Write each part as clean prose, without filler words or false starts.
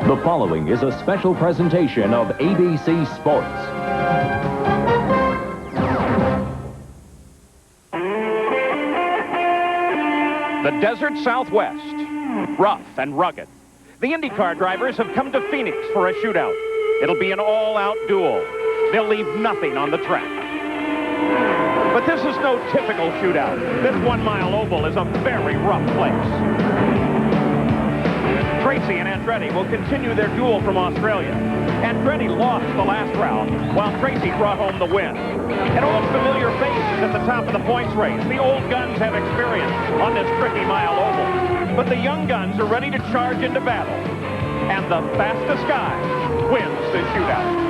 The following is a special presentation of ABC Sports. The desert Southwest, rough and rugged. The IndyCar drivers have come to Phoenix for a shootout. It'll be an all-out duel. They'll leave nothing on the track. But this is no typical shootout. This 1 mile oval is a very rough place. Tracy and Andretti will continue their duel from Australia. Andretti lost the last round, while Tracy brought home the win. An old familiar face is at the top of the points race. The old guns have experience on this tricky mile oval. But the young guns are ready to charge into battle. And the fastest guy wins the shootout.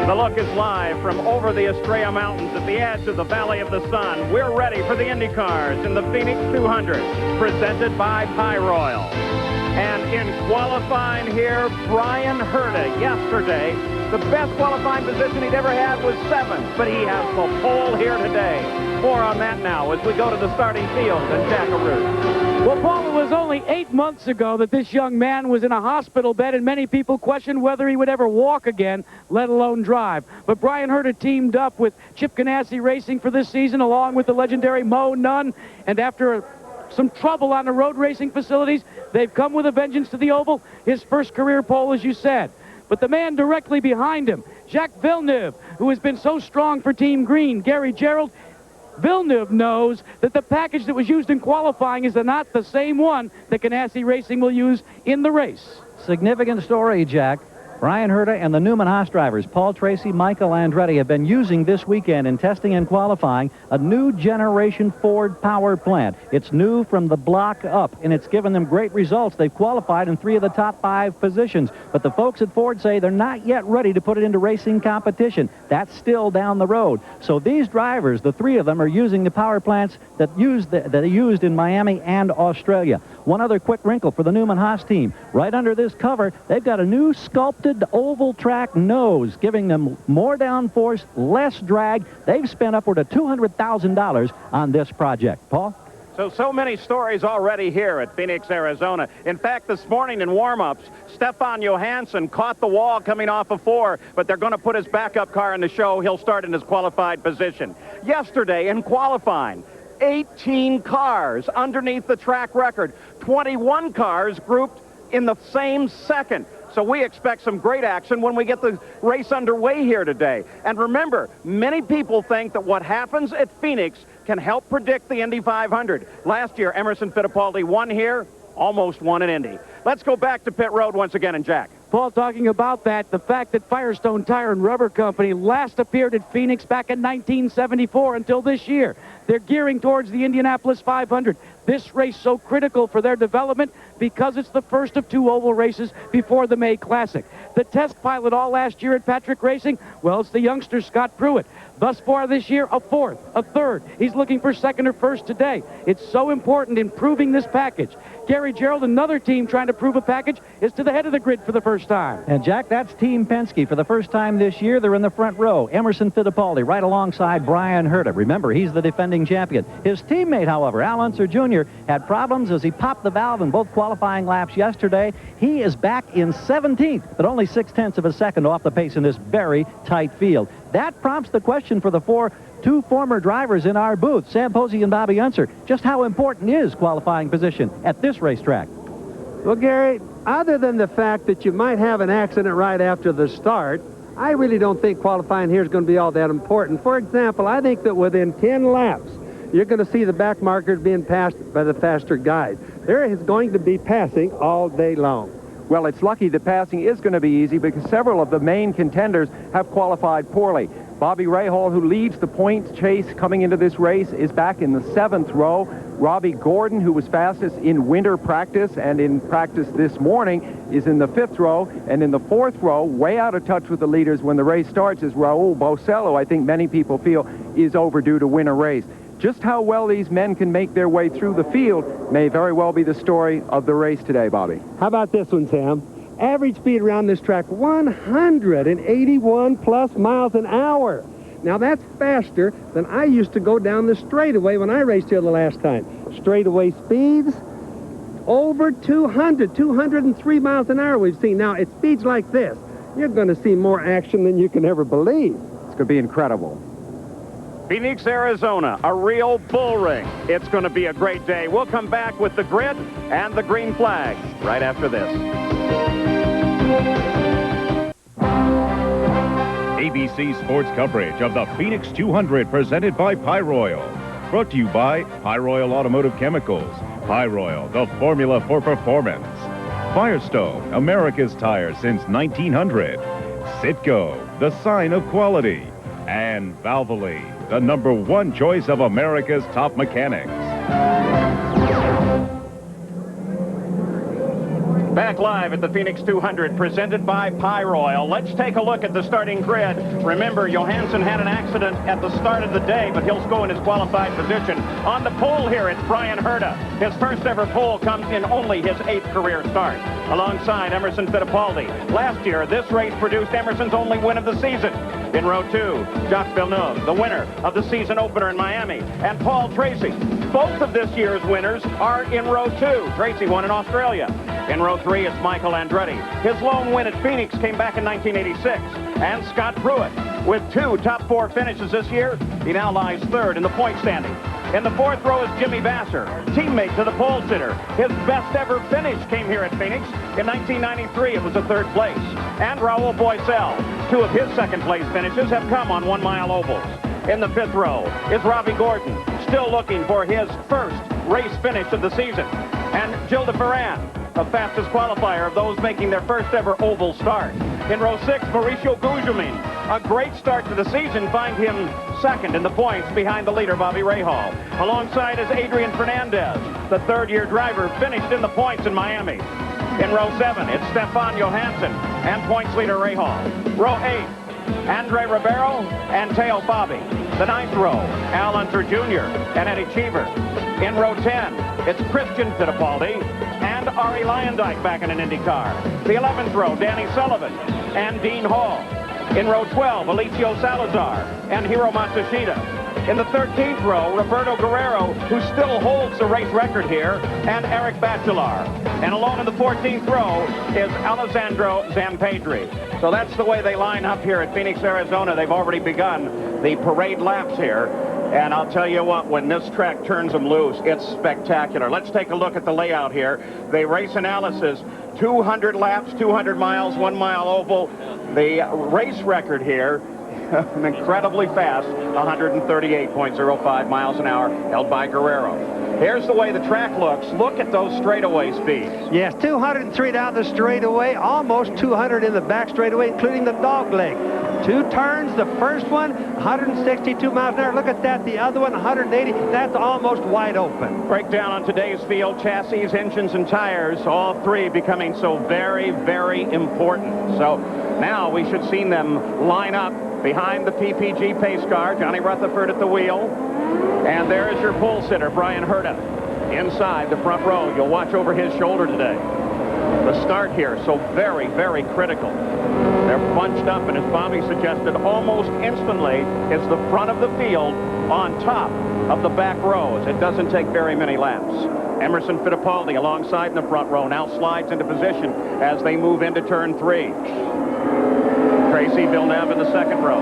The look is live from over the Estrella Mountains at the edge of the Valley of the Sun. We're ready for the IndyCars in the Phoenix 200, presented by Pyroil. And in qualifying here, Brian Herta yesterday, the best qualifying position he'd ever had was 7th, but he has the pole here today. More on that now as we go to the starting field and Jackaroo. Well, Paul, it was only 8 months ago that this young man was in a hospital bed, and many people questioned whether he would ever walk again, let alone drive. But Brian Herta teamed up with Chip Ganassi Racing for this season, along with the legendary Mo Nunn, and after some trouble on the road racing facilities, they've come with a vengeance to the oval. His first career pole, as you said. But the man directly behind him, Jacques Villeneuve, who has been so strong for Team Green, Gary Gerould. Villeneuve knows that the package that was used in qualifying is not the same one that Ganassi Racing will use in the race. Significant story, Jack. Brian Herta and the Newman Haas drivers, Paul Tracy, Michael Andretti, have been using this weekend in testing and qualifying a new generation Ford power plant. It's new from the block up, and it's given them great results. They've qualified in 3 of the top 5 positions, but the folks at Ford say they're not yet ready to put it into racing competition. That's still down the road. So these drivers, the 3 of them, are using the power plants that they used in Miami and Australia. One other quick wrinkle for the Newman Haas team. Right under this cover, they've got a new sculpted oval track nose, giving them more downforce, less drag. They've spent upward of $200,000 on this project. Paul? So many stories already here at Phoenix, Arizona. In fact, this morning in warm-ups, Stefan Johansson caught the wall coming off of 4, but they're going to put his backup car in the show. He'll start in his qualified position. Yesterday in qualifying, 18 cars underneath the track record, 21 cars grouped in the same second. So we expect some great action when we get the race underway here today. And remember, many people think that what happens at Phoenix can help predict the Indy 500. Last year, Emerson Fittipaldi won here, almost won at Indy. Let's go back to pit road once again, and Jack. Paul, talking about that, the fact that Firestone Tire and Rubber Company last appeared at Phoenix back in 1974 until this year. They're gearing towards the Indianapolis 500. This race so critical for their development because it's the first of 2 oval races before the May Classic. The test pilot all last year at Patrick Racing, well, it's the youngster Scott Pruitt. Thus far this year, a 4th, a 3rd. He's looking for 2nd or 1st today. It's so important in proving this package. Gary Gerould, another team trying to prove a package, is to the head of the grid for the first time. And, Jack, that's Team Penske. For the first time this year, they're in the front row. Emerson Fittipaldi right alongside Brian Herta. Remember, he's the defending champion. His teammate, however, Al Unser Jr., had problems as he popped the valve in both qualifying laps yesterday. He is back in 17th, but only 0.6 of a second off the pace in this very tight field. That prompts the question for the 2 former drivers in our booth, Sam Posey and Bobby Unser. Just how important is qualifying position at this racetrack? Well, Gary, other than the fact that you might have an accident right after the start, I really don't think qualifying here is going to be all that important. For example, I think that within 10 laps, you're going to see the back markers being passed by the faster guys. There is going to be passing all day long. Well, it's lucky the passing is going to be easy because several of the main contenders have qualified poorly. Bobby Rahal, who leads the points chase coming into this race, is back in the 7th row. Robbie Gordon, who was fastest in winter practice and in practice this morning, is in the 5th row. And in the 4th row, way out of touch with the leaders when the race starts, is Raul Bosello. I think many people feel is overdue to win a race. Just how well these men can make their way through the field may very well be the story of the race today, Bobby. How about this one, Sam? Average speed around this track, 181 plus miles an hour. Now, that's faster than I used to go down the straightaway when I raced here the last time. Straightaway speeds, over 203 miles an hour we've seen. Now, at speeds like this, you're going to see more action than you can ever believe. It's going to be incredible. Phoenix, Arizona, a real bull ring. It's going to be a great day. We'll come back with the grid and the green flag right after this. ABC Sports coverage of the Phoenix 200 presented by Pyroil. Brought to you by Pyroil Automotive Chemicals. Pyroil, the formula for performance. Firestone, America's tire since 1900. Citgo, the sign of quality. And Valvoline, the #1 choice of America's top mechanics. Back live at the Phoenix 200, presented by Pyroil. Let's take a look at the starting grid. Remember, Johansson had an accident at the start of the day, but he'll go in his qualified position. On the pole here, it's Brian Herta. His first ever pole comes in only his 8th career start, alongside Emerson Fittipaldi. Last year, this race produced Emerson's only win of the season. In row 2, Jacques Villeneuve, the winner of the season opener in Miami, and Paul Tracy. Both of this year's winners are in row 2. Tracy won in Australia. In row 3, it's Michael Andretti. His lone win at Phoenix came back in 1986. And Scott Pruitt, with 2 top 4 finishes this year, he now lies 3rd in the point standing. In the 4th row is Jimmy Vasser, teammate to the pole sitter. His best ever finish came here at Phoenix. In 1993, it was a 3rd place. And Raul Boisel, 2 of his 2nd place finishes have come on 1-mile ovals. In the 5th row is Robbie Gordon, still looking for his first race finish of the season. And Gilles de Ferran, the fastest qualifier of those making their first ever oval start. In row 6, Mauricio Gugelmin. A great start to the season, find him 2nd in the points behind the leader, Bobby Rahal. Alongside is Adrian Fernandez, the 3rd-year driver, finished in the points in Miami. In row 7, it's Stefan Johansson and points leader Rahal. Row 8, Andre Ribeiro and Teo Fabi. The 9th row, Al Unser Jr. and Eddie Cheever. In row 10, it's Christian Fittipaldi and Ari Luyendyk back in an IndyCar. The 11th row, Danny Sullivan and Dean Hall. In row 12, Alicio Salazar and Hiro Matsushita. In the 13th row, Roberto Guerrero, who still holds the race record here, and Eric Bachelard. And alone in the 14th row is Alessandro Zampedri. So that's the way they line up here at Phoenix, Arizona. They've already begun the parade laps here. And I'll tell you what, when this track turns them loose, it's spectacular. Let's take a look at the layout here. The race analysis, 200 laps, 200 miles, 1-mile oval. The race record here, incredibly fast, 138.05 miles an hour, held by Guerrero. Here's the way the track looks. Look at those straightaway speeds. Yes, 203 down the straightaway, almost 200 in the back straightaway, including the dog leg. 2 turns, the first one, 162 miles an hour. Look at that, the other one, 180. That's almost wide open. Breakdown on today's field, chassis, engines, and tires, all 3 becoming so very, very important. So now we should see them line up behind the PPG pace car, Johnny Rutherford at the wheel. And there is your pole sitter, Brian Herta, inside the front row. You'll watch over his shoulder today. The start here, so very, very critical. They're bunched up, and as Bobby suggested, almost instantly is the front of the field on top of the back rows. It doesn't take very many laps. Emerson Fittipaldi alongside in the front row now slides into position as they move into turn 3. Tracy Villeneuve in the 2nd row.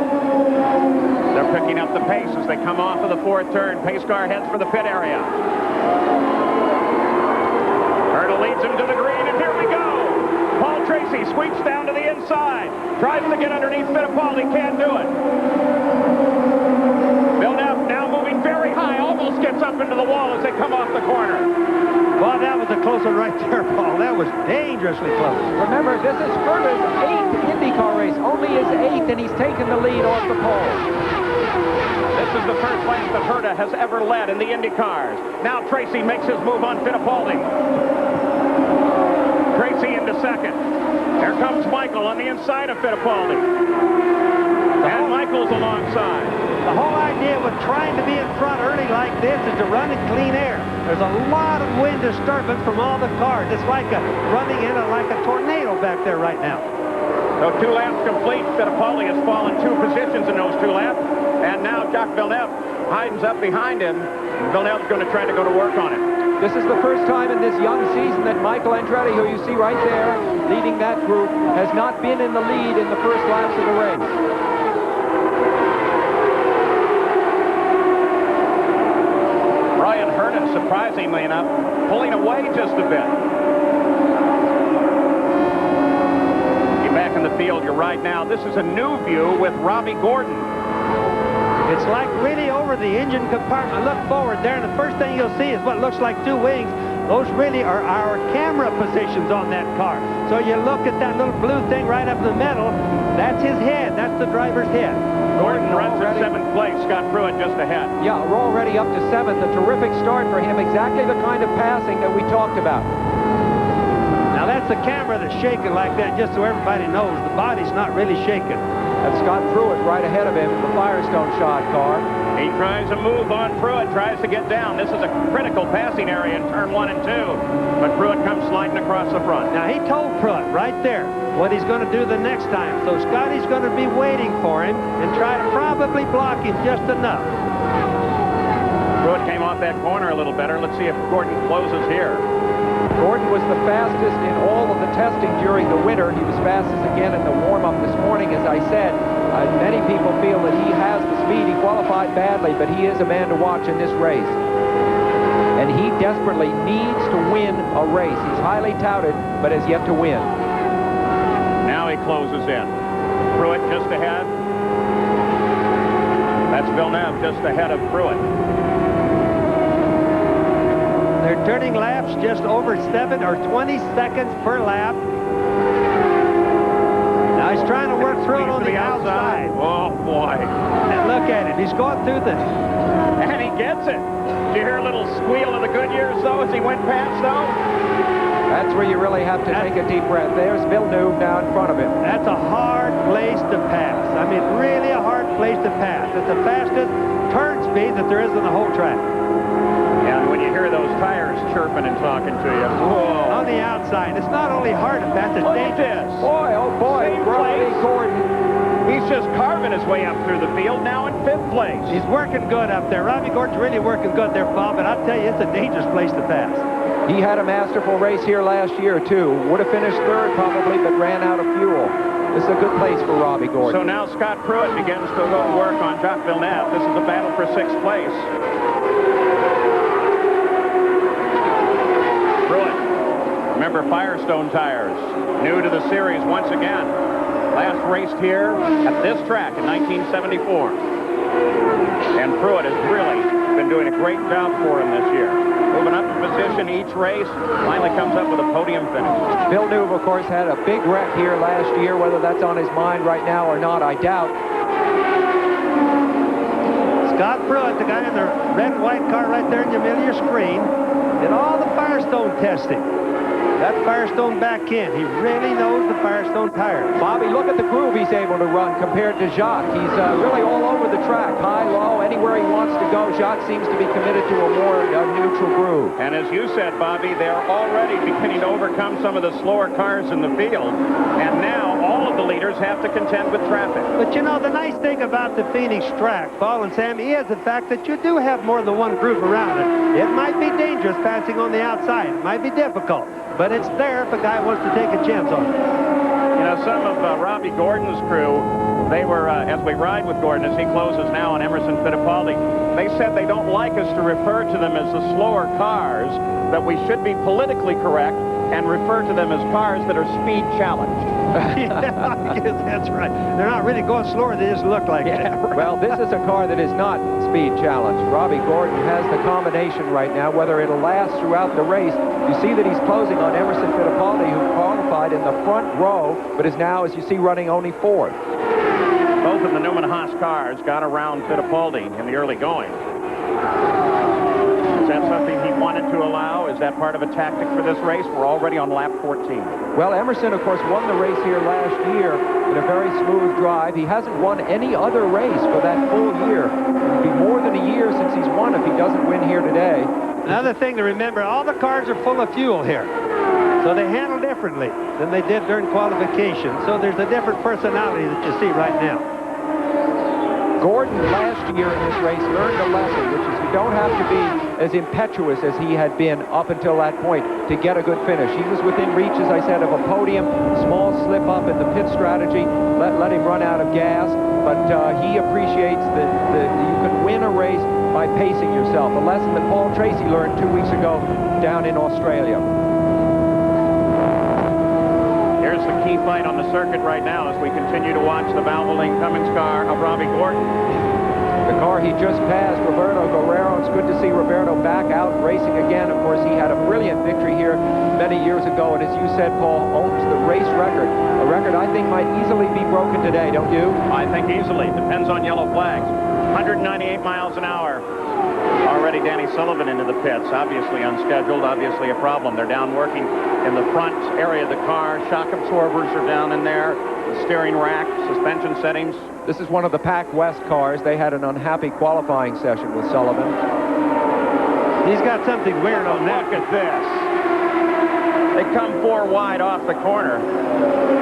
They're picking up the pace as they come off of the 4th turn. Pace car heads for the pit area. Herta leads him to the green, and here we go. Paul Tracy sweeps down to the inside. Tries to get underneath Fittipaldi, can't do it. Villeneuve now moving very high, almost gets up into the wall as they come off the corner. Well, that was a close one right there, Paul. That was dangerously close. Remember, this is Herta's 8th IndyCar race, only his 8th, and he's taken the lead off the pole. This is the first lap that Herta has ever led in the IndyCars. Now Tracy makes his move on Fittipaldi. Tracy into 2nd. Here comes Michael on the inside of Fittipaldi. And Michael's alongside. The whole idea with trying to be in front early like this is to run in clean air. There's a lot of wind disturbance from all the cars. It's like running in like a tornado back there right now. So 2 laps complete. Fittipaldi has fallen 2 positions in those 2 laps. And now Jacques Villeneuve hidens up behind him. Villeneuve's going to try to go to work on it. This is the first time in this young season that Michael Andretti, who you see right there, leading that group, has not been in the lead in the first laps of the race. Brian Herden, surprisingly enough, pulling away just a bit. You're back in the field, you're right now. This is a new view with Robbie Gordon. It's like really over the engine compartment. Look forward there, and the first thing you'll see is what looks like 2 wings. Those really are our camera positions on that car. So you look at that little blue thing right up in the middle. That's his head. That's the driver's head. Gordon runs in 7th place. Scott Pruitt just ahead. Yeah, we're already up to 7th. A terrific start for him. Exactly the kind of passing that we talked about. Now that's the camera that's shaking like that, just so everybody knows. The body's not really shaking. That's Scott Pruitt right ahead of him in the Firestone shot car. He tries a move on Pruitt, tries to get down. This is a critical passing area in turn 1 and 2. But Pruitt comes sliding across the front. Now he told Pruitt right there what he's going to do the next time. So Scotty's going to be waiting for him and try to probably block him just enough. Pruitt came off that corner a little better. Let's see if Gordon closes here. Gordon was the fastest in all of the testing during the winter. He was fastest again in the warm-up this morning, as I said. Many people feel that he has the speed. He qualified badly, but he is a man to watch in this race. And he desperately needs to win a race. He's highly touted, but has yet to win. Now he closes in. Pruitt just ahead. That's Villeneuve just ahead of Pruitt. They're turning laps just over 7 or 20 seconds per lap. Now he's trying to work through it on the outside. Oh, boy. And look at it. He's going through the... And he gets it. Did you hear a little squeal of the Goodyears, though, as he went past, though? That's where you really have to take a deep breath. There's Villeneuve now in front of him. That's a hard place to pass. I mean, really a hard place to pass. It's the fastest turn speed that there is on the whole track. And when you hear those tires chirping and talking to you, whoa. On the outside, it's not only hard to pass, it's Look at dangerous. this. Boy, oh boy, Same Robbie place. Gordon. He's just carving his way up through the field, now in 5th place. He's working good up there. Robbie Gordon's really working good there, Bob, but I'll tell you, it's a dangerous place to pass. He had a masterful race here last year, too. Would have finished 3rd probably, but ran out of fuel. This is a good place for Robbie Gordon. So now Scott Pruitt begins to go to work on Jacques Villeneuve. This is a battle for 6th place. Pruitt, remember Firestone tires, new to the series once again. Last raced here at this track in 1974. And Pruitt has really been doing a great job for him this year. Moving up in position each race, finally comes up with a podium finish. Villeneuve, of course, had a big wreck here last year. Whether that's on his mind right now or not, I doubt. Scott Pruitt, the guy in the red and white car right there in the middle of your screen, did all the Firestone testing. That Firestone back in. He really knows the Firestone tires. Bobby, look at the groove he's able to run compared to Jacques. He's really all over the track, high, low, anywhere he wants to go. Jacques seems to be committed to a more neutral groove. And as you said, Bobby, they're already beginning to overcome some of the slower cars in the field. And now all of the leaders have to contend with traffic. But you know, the nice thing about the Phoenix track, Paul and Sammy, is the fact that you do have more than one groove around it. It might be dangerous passing on the outside. It might be difficult. But it's there if a guy wants to take a chance on it. You know, some of Robbie Gordon's crew, they were, as we ride with Gordon, as he closes now on Emerson Fittipaldi, they said they don't like us to refer to them as the slower cars, that we should be politically correct and refer to them as cars that are speed challenged. Yeah, I guess that's right. They're not really going slower, they just look like it. Right. Well, this is a car that is not speed challenged. Robbie Gordon has the combination right now. Whether it'll last throughout the race, you see that he's closing on Emerson Fittipaldi, who qualified in the front row, but is now, as you see, running only 4th. Both of the Newman Haas cars got around Fittipaldi in the early going. Is that something he wanted to allow? Is that part of a tactic for this race? We're already on lap 14. Well, Emerson, of course, won the race here last year in a very smooth drive. He hasn't won any other race for that full year. It'll be more than a year since he's won if he doesn't win here today. Another thing to remember, all the cars are full of fuel here. So they handle differently than they did during qualification. So there's a different personality that you see right now. Gordon last year in this race learned a lesson, which is you don't have to be as impetuous as he had been up until that point to get a good finish. He was within reach, as I said, of a podium. Small slip up in the pit strategy let him run out of gas, but he appreciates that you can win a race by pacing yourself, a lesson that Paul Tracy learned 2 weeks ago down in Australia. Here's the key fight on the circuit right now as we continue to watch the Valvoline Cummins car of Robbie Gordon. The car he just passed, Roberto Guerrero. It's good to see Roberto back out racing again. Of course, he had a brilliant victory here many years ago, and as you said, Paul, owns the race record. A record I think might easily be broken today, don't you? I think easily. Depends on yellow flags. 198 miles an hour. Already Danny Sullivan into the pits. Obviously unscheduled, obviously a problem. They're down working in the front area of the car. Shock absorbers are down in there. The steering rack, suspension settings. This is one of the Pac West cars. They had an unhappy qualifying session with Sullivan. He's got something weird on that. Look at this. They come 4 wide off the corner.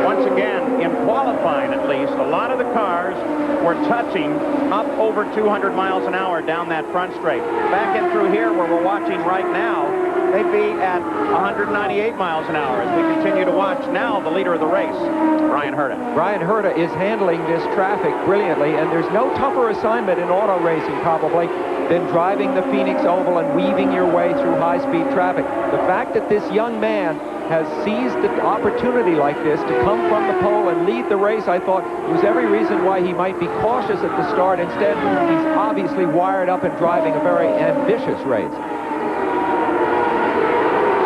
Once again, in qualifying at least, a lot of the cars were touching up over 200 miles an hour down that front straight. Back in through here where we're watching right now, they'd be at 198 miles an hour as we continue to watch now the leader of the race, Bryan Herta. Bryan Herta is handling this traffic brilliantly, and there's no tougher assignment in auto racing probably than driving the Phoenix Oval and weaving your way through high-speed traffic. The fact that this young man has seized the opportunity like this to come from the pole and lead the race, I thought was every reason why he might be cautious at the start. Instead, he's obviously wired up and driving a very ambitious race.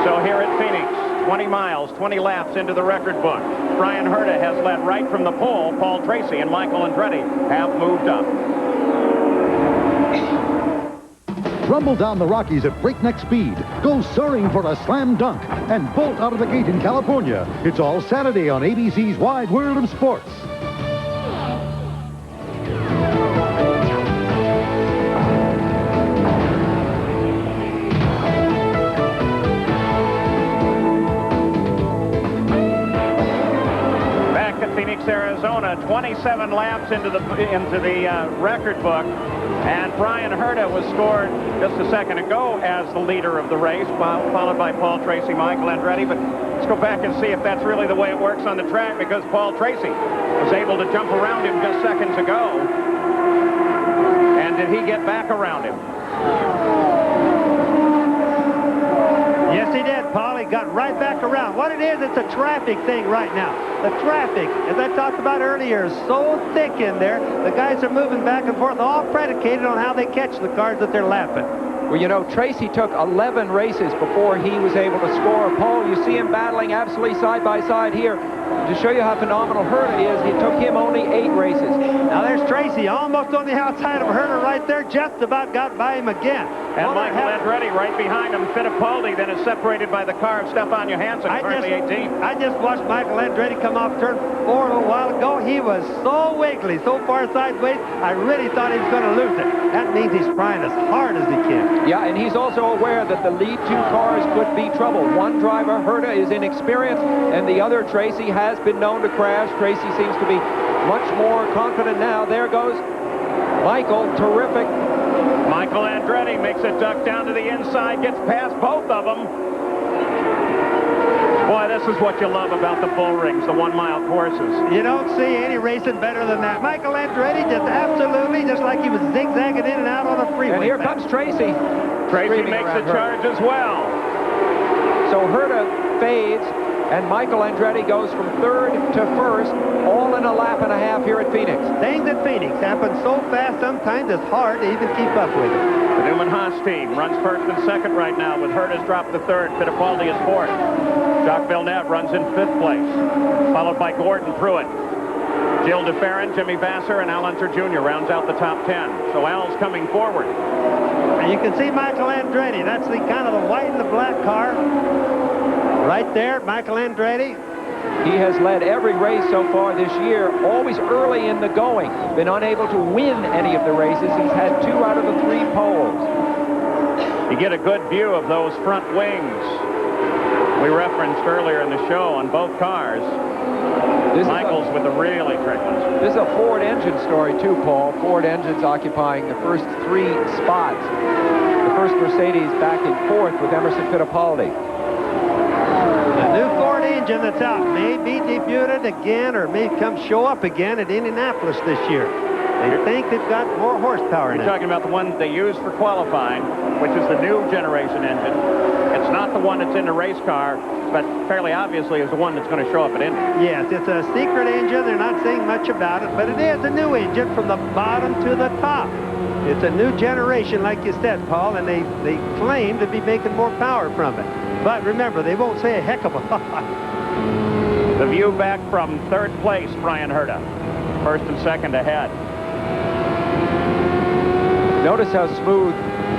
So here at Phoenix, 20 miles, 20 laps into the record book. Bryan Herta has led right from the pole. Paul Tracy and Michael Andretti have moved up. Rumble down the Rockies at breakneck speed, go soaring for a slam dunk, and bolt out of the gate in California. It's all Saturday on ABC's Wide World of Sports. Back at Phoenix, Arizona, 27 laps into the record book. And Bryan Herta was scored just a second ago as the leader of the race, followed by Paul Tracy, Michael Andretti. But let's go back and see if that's really the way it works on the track, because Paul Tracy was able to jump around him just seconds ago. And did he get back around him? Yes, he did, Paul. He got right back around. What it is, it's a traffic thing right now. The traffic, as I talked about earlier, is so thick in there. The guys are moving back and forth, all predicated on how they catch the cars that they're lapping. Well, you know, Tracy took 11 races before he was able to score a pole. You see him battling absolutely side by side here. To show you how phenomenal Herta is, it took him only 8 races. Now there's Tracy, almost on the outside of Herta right there, just about got by him again. And Michael Andretti right behind him. Fittipaldi then is separated by the car of Stefan Johansson, currently 18th. I just watched Michael Andretti come off turn 4 a little while ago. He was so wiggly, so far sideways, I really thought he was going to lose it. That means he's trying as hard as he can. Yeah, and he's also aware that the lead 2 cars could be trouble. One driver, Herta, is inexperienced, and the other, Tracy, has been known to crash. Tracy seems to be much more confident now. There goes Michael, terrific. Michael Andretti makes a duck down to the inside, gets past both of them. Boy, this is what you love about the bull rings, the 1-mile courses. You don't see any racing better than that. Michael Andretti just absolutely, just like he was zigzagging in and out on the freeway. And here comes Tracy. Tracy makes the charge as well. So Herta fades, and Michael Andretti goes from 3rd to 1st, all in a lap and a half here at Phoenix. Things at Phoenix happen so fast sometimes it's hard to even keep up with it. The Newman Haas team runs 1st and 2nd right now, with Herta's dropped to 3rd. Fittipaldi is 4th. Jacques Villeneuve runs in 5th place, followed by Gordon Pruitt. Gilles DeFerrin, Jimmy Vasser, and Al Unser Jr. rounds out the top 10. So Al's coming forward. And you can see Michael Andretti. That's the kind of the white and the black car. Right there, Michael Andretti. He has led every race so far this year, always early in the going. Been unable to win any of the races. He's had 2 out of the 3 poles. You get a good view of those front wings we referenced earlier in the show on both cars. Michael's with the really trick ones. This is a Ford engine story, too, Paul. Ford engines occupying the first 3 spots. The first Mercedes back in 4th with Emerson Fittipaldi. The new Ford engine that's out may be debuted again or may come show up again at Indianapolis this year. They think they've got more horsepower You're now. talking about the one they used for qualifying, which is the new generation engine. It's not the one that's in the race car, but fairly obviously is the one that's going to show up at Indy. Yes, it's a secret engine. They're not saying much about it, but it is a new engine from the bottom to the top. It's a new generation, like you said, Paul, and they claim to be making more power from it. But remember, they won't say a heck of a lot. The view back from 3rd place, Brian Herta. 1st and 2nd ahead. Notice how smooth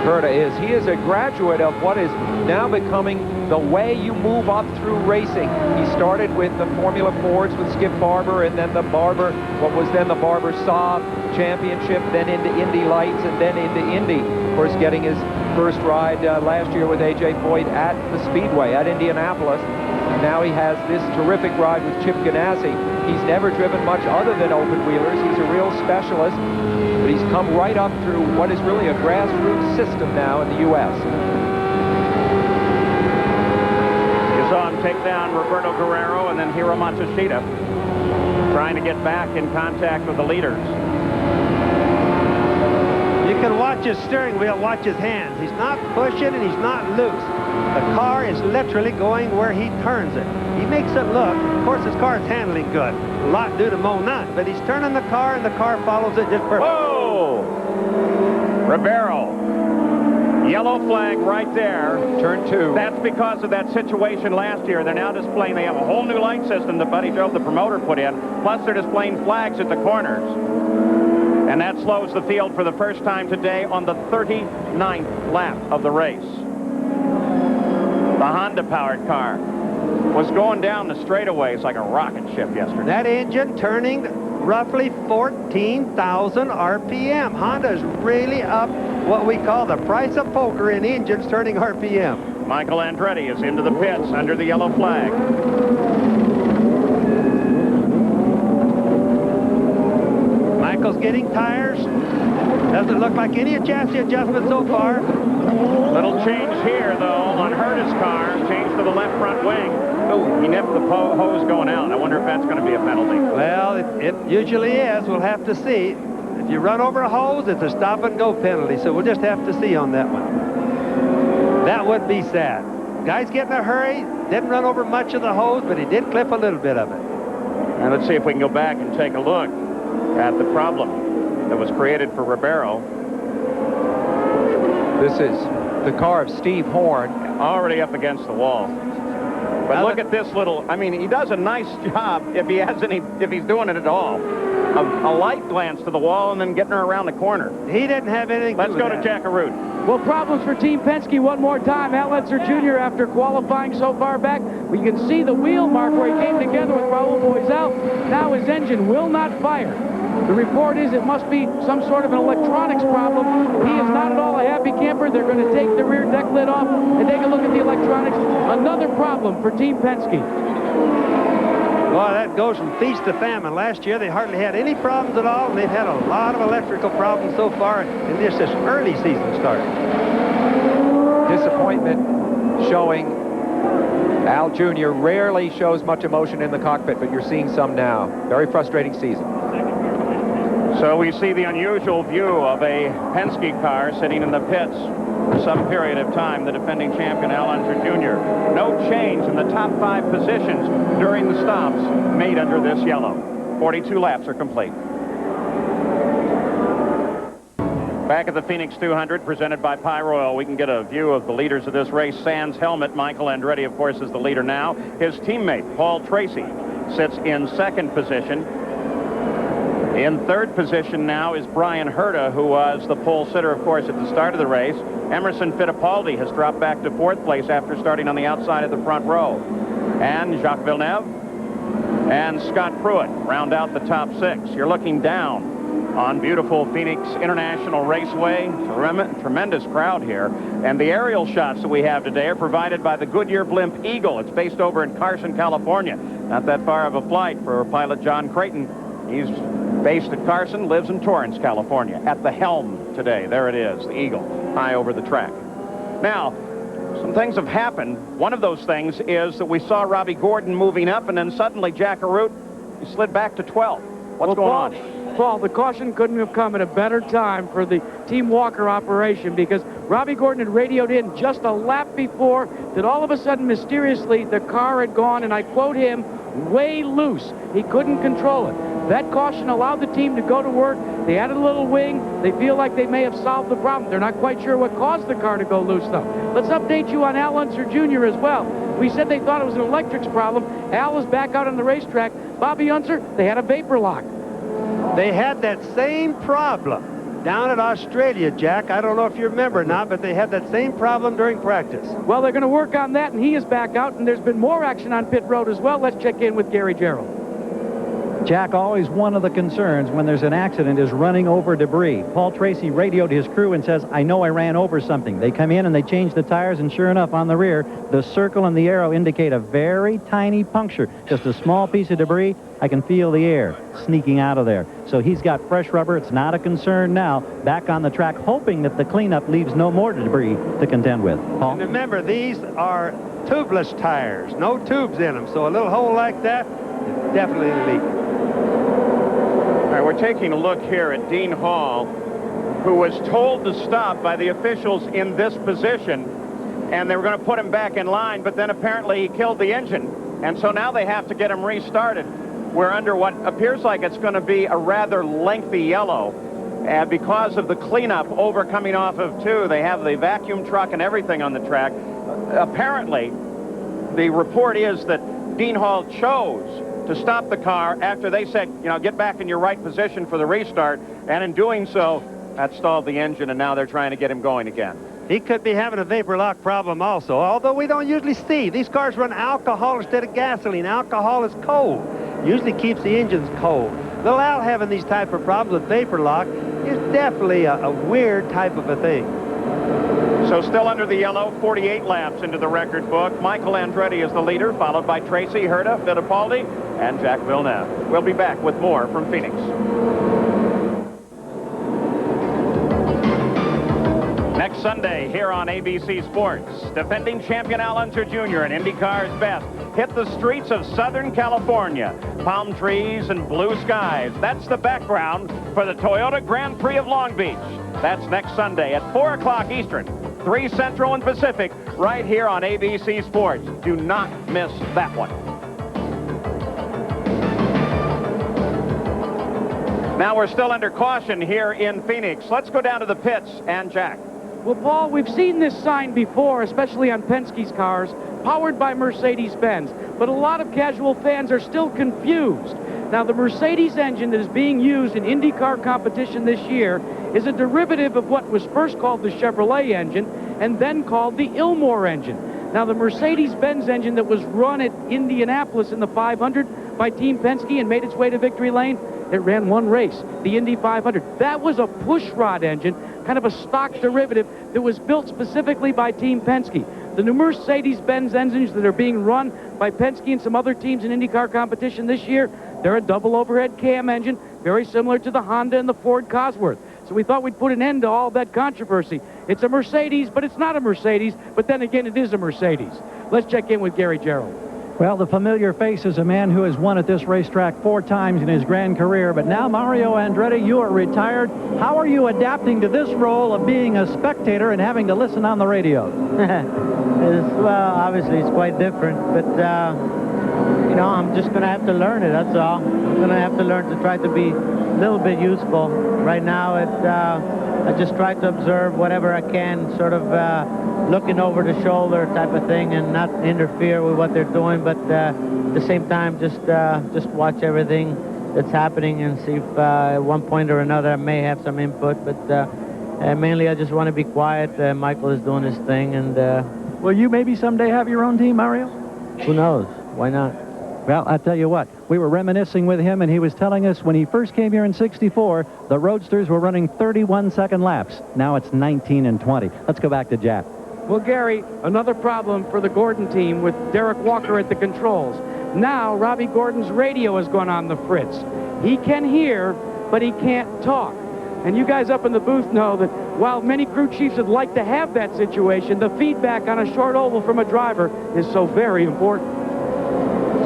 Herta is. He is a graduate of what is now becoming the way you move up through racing. He started with the Formula Fords with Skip Barber, and then the Barber, what was then the Barber Saab Championship, then into Indy Lights, and then into Indy. Of course, getting his first ride last year with A.J. Foyt at the Speedway at Indianapolis. And now he has this terrific ride with Chip Ganassi. He's never driven much other than open wheelers. He's a real specialist, but he's come right up through what is really a grassroots system now in the U.S. You saw him take down Roberto Guerrero and then Hiro Matsushita, trying to get back in contact with the leaders. You can watch his steering wheel, watch his hands. He's not pushing and he's not loose. The car is literally going where he turns it. He makes it look, of course his car is handling good. A lot due to Mo Nut, but he's turning the car and the car follows it just perfect. Whoa! Ribeiro. Yellow flag right there. Turn 2. That's because of that situation last year. They're now displaying, they have a whole new light system that Buddy Joe, the promoter, put in. Plus they're displaying flags at the corners. And that slows the field for the first time today on the 39th lap of the race. The Honda-powered car was going down the straightaways like a rocket ship yesterday. That engine turning roughly 14,000 RPM. Honda is really up what we call the price of poker in engines turning RPM. Michael Andretti is into the pits under the yellow flag. Michael's getting tires. Doesn't look like any chassis adjustment so far. Little change here, though, on Herta's car. Change to the left front wing. Oh, he nipped the hose going out. I wonder if that's going to be a penalty. Well, it usually is. We'll have to see. If you run over a hose, it's a stop-and-go penalty, so we'll just have to see on that one. That would be sad. Guy's getting a hurry. Didn't run over much of the hose, but he did clip a little bit of it. And let's see if we can go back and take a look at the problem that was created for Ribeiro. This is the car of Steve Horn. Already up against the wall. But look at this little, I mean, he does a nice job if he has any, if he's doing it at all. A light glance to the wall and then getting her around the corner. He didn't have anything to do Let's with go to that. Jack Arute. Well, problems for Team Penske one more time. Al Letzer Jr. after qualifying so far back. We can see the wheel mark where he came together with Raul Boisel. Now his engine will not fire. The report is it must be some sort of an electronics problem. He is not at all a happy camper. They're going to take the rear deck lid off and take a look at the electronics. Another problem for Team Penske. Well, that goes from feast to famine. Last year, they hardly had any problems at all, and they've had a lot of electrical problems so far in this early season start. Disappointment showing. Al Jr. rarely shows much emotion in the cockpit, but you're seeing some now. Very frustrating season. So we see the unusual view of a Penske car sitting in the pits for some period of time. The defending champion, Al Unser Jr. No change in the top 5 positions during the stops made under this yellow. 42 laps are complete. Back at the Phoenix 200, presented by Pyroil, we can get a view of the leaders of this race. Sans helmet, Michael Andretti, of course, is the leader now. His teammate, Paul Tracy, sits in 2nd position. In 3rd position now is Brian Herta, who was the pole sitter, of course, at the start of the race. Emerson Fittipaldi has dropped back to 4th place after starting on the outside of the front row. And Jacques Villeneuve and Scott Pruitt round out the top 6. You're looking down on beautiful Phoenix International Raceway. Tremendous crowd here. And the aerial shots that we have today are provided by the Goodyear Blimp Eagle. It's based over in Carson, California. Not that far of a flight for pilot John Creighton. He's based at Carson, lives in Torrance, California. At the helm today. There it is, the Eagle, high over the track. Now, some things have happened. One of those things is that we saw Robbie Gordon moving up, and then suddenly Jack Arute slid back to 12. What's going on? Paul, the caution couldn't have come at a better time for the Team Walker operation, because Robbie Gordon had radioed in just a lap before that all of a sudden, mysteriously, the car had gone, and I quote him, way loose. He couldn't control it. That caution allowed the team to go to work. They added a little wing. They feel like they may have solved the problem. They're not quite sure what caused the car to go loose, though. Let's update you on Al Unser Jr. as well. We said they thought it was an electrics problem. Al is back out on the racetrack. Bobby Unser, they had a vapor lock. They had that same problem down at Australia, Jack. I don't know if you remember or not, but they had that same problem during practice. Well, they're going to work on that, and he is back out, and there's been more action on pit road as well. Let's check in with Gary Gerald. Jack, always one of the concerns when there's an accident is running over debris. Paul Tracy radioed his crew and says, I know I ran over something. They come in and they change the tires, and sure enough, on the rear, the circle and the arrow indicate a very tiny puncture. Just a small piece of debris. I can feel the air sneaking out of there. So he's got fresh rubber. It's not a concern now. Back on the track, hoping that the cleanup leaves no more debris to contend with. Paul? And remember, these are tubeless tires, no tubes in them. So a little hole like that is definitely a leak. All right, we're taking a look here at Dean Hall, who was told to stop by the officials in this position, and they were going to put him back in line, but then apparently he killed the engine, and so now they have to get him restarted. We're under what appears like it's going to be a rather lengthy yellow, and because of the cleanup over coming off of 2, they have the vacuum truck and everything on the track. Apparently, the report is that Dean Hall chose to stop the car after they said, you know, get back in your right position for the restart, and in doing so, that stalled the engine, and now they're trying to get him going again. He could be having a vapor lock problem also, although we don't usually see. These cars run alcohol instead of gasoline. Alcohol is cold. Usually keeps the engines cold. Little Al having these type of problems with vapor lock is definitely a weird type of a thing. So still under the yellow, 48 laps into the record book. Michael Andretti is the leader, followed by Tracy, Herta, Fittipaldi, and Jack Villeneuve. We'll be back with more from Phoenix. Next Sunday here on ABC Sports, defending champion Al Unser Jr. and IndyCar's best hit the streets of Southern California. Palm trees and blue skies. That's the background for the Toyota Grand Prix of Long Beach. That's next Sunday at 4 o'clock Eastern, 3 Central and Pacific, right here on ABC Sports. Do not miss that one. Now we're still under caution here in Phoenix. Let's go down to the pits and Jack. Well, Paul, we've seen this sign before, especially on Penske's cars, powered by Mercedes-Benz. But a lot of casual fans are still confused. Now, the Mercedes engine that is being used in IndyCar competition this year is a derivative of what was first called the Chevrolet engine and then called the Ilmor engine. Now, the Mercedes-Benz engine that was run at Indianapolis in the 500 by Team Penske and made its way to victory lane, it ran one race, the Indy 500. That was a pushrod engine, kind of a stock derivative that was built specifically by Team Penske. The new Mercedes-Benz engines that are being run by Penske and some other teams in IndyCar competition this year, they're a double overhead cam engine, very similar to the Honda and the Ford Cosworth. So we thought we'd put an end to all that controversy. It's a Mercedes, but it's not a Mercedes, but then again, it is a Mercedes. Let's check in with Gary Gerald. Well, the familiar face is a man who has won at this racetrack 4 times in his grand career, but now, Mario Andretti, you are retired. How are you adapting to this role of being a spectator and having to listen on the radio? Well, obviously it's quite different, but, you know, I'm just going to have to learn it, that's all. I'm going to have to learn to try to be a little bit useful. Right now, I just try to observe whatever I can, sort of looking over the shoulder type of thing and not interfere with what they're doing, but at the same time, just watch everything that's happening and see if at one point or another I may have some input, but mainly I just want to be quiet. Michael is doing his thing, and will you maybe someday have your own team, Mario? Who knows? Why not? Well, I tell you what, we were reminiscing with him, and he was telling us when he first came here in '64, the Roadsters were running 31-second laps. Now it's 19 and 20. Let's go back to Jack. Well, Gary, another problem for the Gordon team with Derek Walker at the controls. Now, Robbie Gordon's radio has gone on the fritz. He can hear, but he can't talk. And you guys up in the booth know that while many crew chiefs would like to have that situation, the feedback on a short oval from a driver is so very important.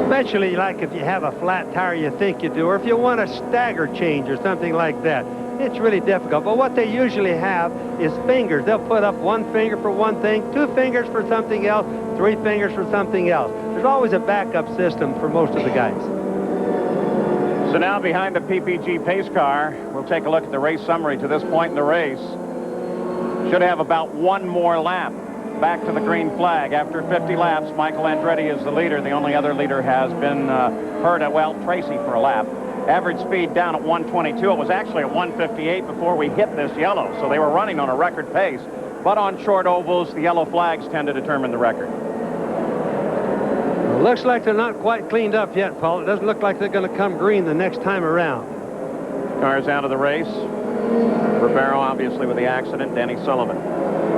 Especially like if you have a flat tire you think you do, or if you want a stagger change or something like that. It's really difficult. But what they usually have is fingers. They'll put up one finger for one thing, 2 fingers for something else, 3 fingers for something else. There's always a backup system for most of the guys. So now behind the PPG pace car, we'll take a look at the race summary to this point in the race. Should have about one more lap. Back to the green flag. After 50 laps, Michael Andretti is the leader. The only other leader has been Tracy for a lap. Average speed down at 122. It was actually at 158 before we hit this yellow, so they were running on a record pace. But on short ovals, the yellow flags tend to determine the record. Well, looks like they're not quite cleaned up yet, Paul. It doesn't look like they're going to come green the next time around. Cars out of the race. Ribeiro, obviously, with the accident. Danny Sullivan.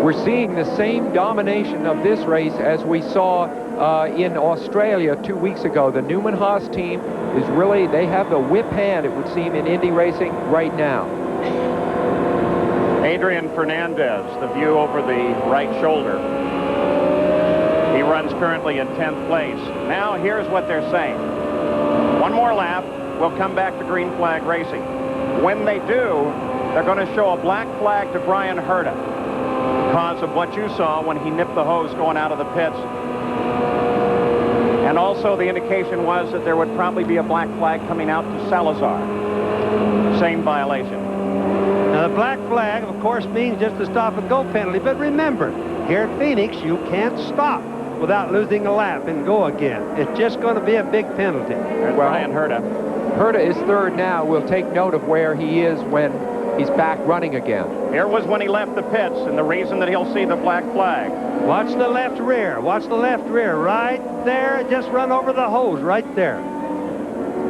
We're seeing the same domination of this race as we saw in Australia 2 weeks ago. The Newman Haas team is really, they have the whip hand, it would seem, in Indy racing right now. Adrian Fernandez, the view over the right shoulder. He runs currently in 10th place. Now, here's what they're saying. One more lap, we'll come back to green flag racing. When they do, they're going to show a black flag to Brian Herta because of what you saw when he nipped the hose going out of the pits. And also the indication was that there would probably be a black flag coming out to Salazar. Same violation. Now, the black flag, of course, means just a stop-and-go penalty. But remember, here at Phoenix, you can't stop without losing a lap and go again. It's just going to be a big penalty. There's Brian Herta. Herta is third now. We'll take note of where he is when he's back running again. Here was when he left the pits, and the reason that he'll see the black flag. Watch the left rear. Watch the left rear. Right there. Just run over the hose right there.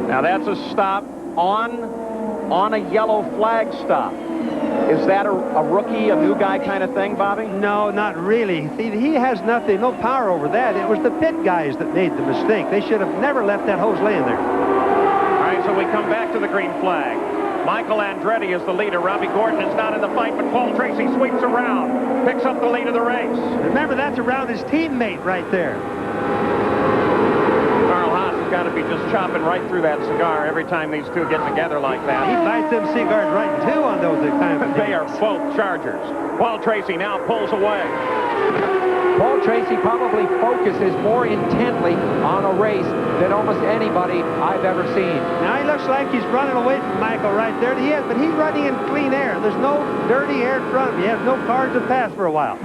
Now, that's a stop on a yellow flag stop. Is that a rookie, a new guy kind of thing, Bobby? No, not really. See, he has nothing, no power over that. It was the pit guys that made the mistake. They should have never left that hose laying there. All right, so we come back to the green flag. Michael Andretti is the leader. Robbie Gordon is not in the fight, but Paul Tracy sweeps around, picks up the lead of the race. Remember, that's around his teammate right there. Carl Haas has got to be just chopping right through that cigar every time these two get together like that. He bites them cigars right in two on those times. They are both Chargers. Paul Tracy now pulls away. Paul Tracy probably focuses more intently on a race than almost anybody I've ever seen. Now, he looks like he's running away from Michael right there. He is, but he's running in clean air. There's no dirty air in front of him. He has no cars to pass for a while.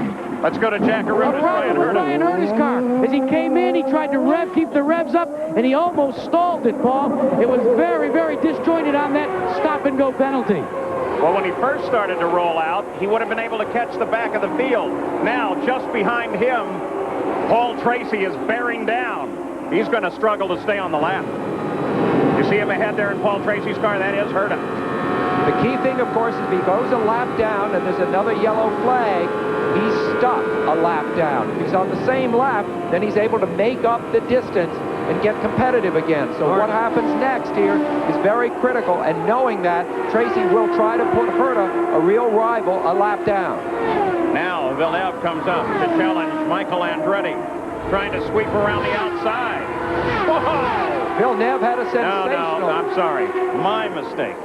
Let's go to Jack Aruta's Brian Herta's car. As he came in, he tried to keep the revs up, and he almost stalled it, Paul. It was very, very disjointed on that stop-and-go penalty. Well, when he first started to roll out, he would have been able to catch the back of the field. Now, just behind him, Paul Tracy is bearing down. He's going to struggle to stay on the lap. You see him ahead there in Paul Tracy's car? That is Herta. The key thing, of course, is if he goes a lap down and there's another yellow flag, he's stuck a lap down. If he's on the same lap, then he's able to make up the distance and get competitive again. So what happens next here is very critical, and knowing that, Tracy will try to put Herta, a real rival, a lap down. Now Villeneuve comes up to challenge Michael Andretti, trying to sweep around the outside. Whoa! Villeneuve had a sensational... No, I'm sorry. My mistake.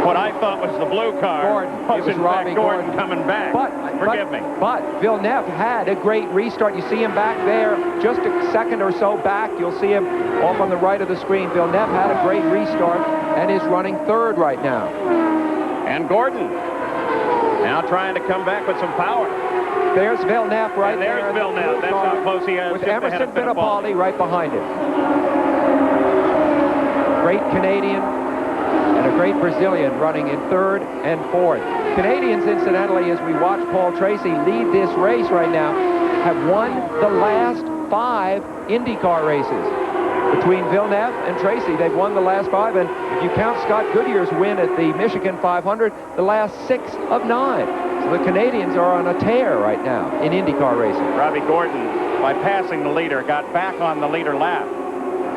What I thought was the blue car was in fact Gordon coming back. Forgive me. But Villeneuve had a great restart. You see him back there, just a second or so back. You'll see him off on the right of the screen. Villeneuve had a great restart and is running third right now. And Gordon now trying to come back with some power. There's Villeneuve right there. There's Villeneuve. That's how close he is. With Emerson Fittipaldi right behind him. Great Canadian and a great Brazilian running in third and fourth. Canadians, incidentally, as we watch Paul Tracy lead this race right now, have won the last 5 IndyCar races. between Villeneuve and Tracy. They've won the last 5, and if you count Scott Goodyear's win at the Michigan 500, the last 6 of 9. So the Canadians are on a tear right now in IndyCar racing. Robbie Gordon, by passing the leader, got back on the leader lap.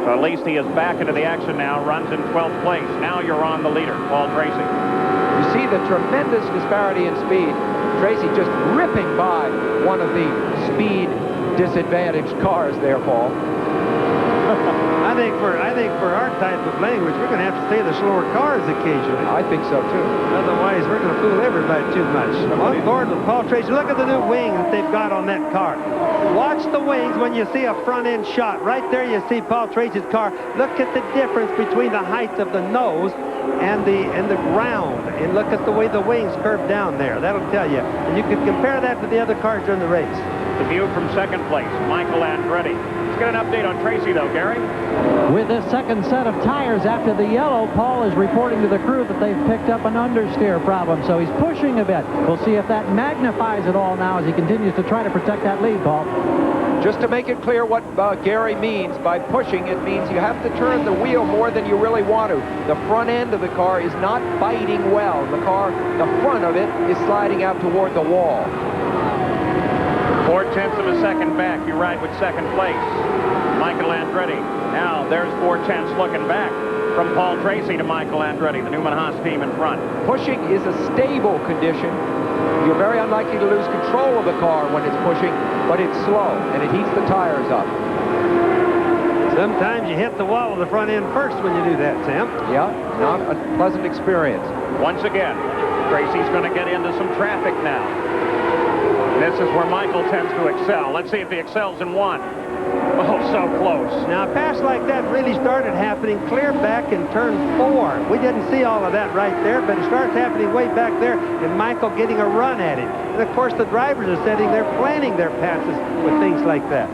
So at least he is back into the action now, runs in 12th place. Now you're on the leader, Paul Tracy. You see the tremendous disparity in speed. Tracy just ripping by one of the speed disadvantaged cars there, Paul. I think for our type of language, we're going to have to say the slower cars occasionally. I think so, too. Otherwise, we're going to fool everybody too much. On board with Paul Tracy. Look at the new wings that they've got on that car. Watch the wings when you see a front-end shot. Right there you see Paul Tracy's car. Look at the difference between the height of the nose and the ground. And look at the way the wings curve down there. That'll tell you. And you can compare that to the other cars during the race. The view from second place, Michael Andretti. Let's get an update on Tracy, though, Gary. With this second set of tires after the yellow, Paul is reporting to the crew that they've picked up an understeer problem, so he's pushing a bit. We'll see if that magnifies it all now as he continues to try to protect that lead, Paul. Just to make it clear what Gary means by pushing, it means you have to turn the wheel more than you really want to. The front end of the car is not biting well. The front of it is sliding out toward the wall. 4/10 of a second back. You ride with second place. Michael Andretti. Now there's 4/10 looking back from Paul Tracy to Michael Andretti, the Newman Haas team in front. Pushing is a stable condition. You're very unlikely to lose control of the car when it's pushing, but it's slow, and it heats the tires up. Sometimes you hit the wall with the front end first when you do that, Sam. Yeah, not a pleasant experience. Once again, Tracy's going to get into some traffic now. This is where Michael tends to excel. Let's see if he excels in 1. Oh, so close. Now, a pass like that really started happening clear back in turn 4. We didn't see all of that right there, but it starts happening way back there, and Michael getting a run at him. And, of course, the drivers are sitting there planning their passes with things like that.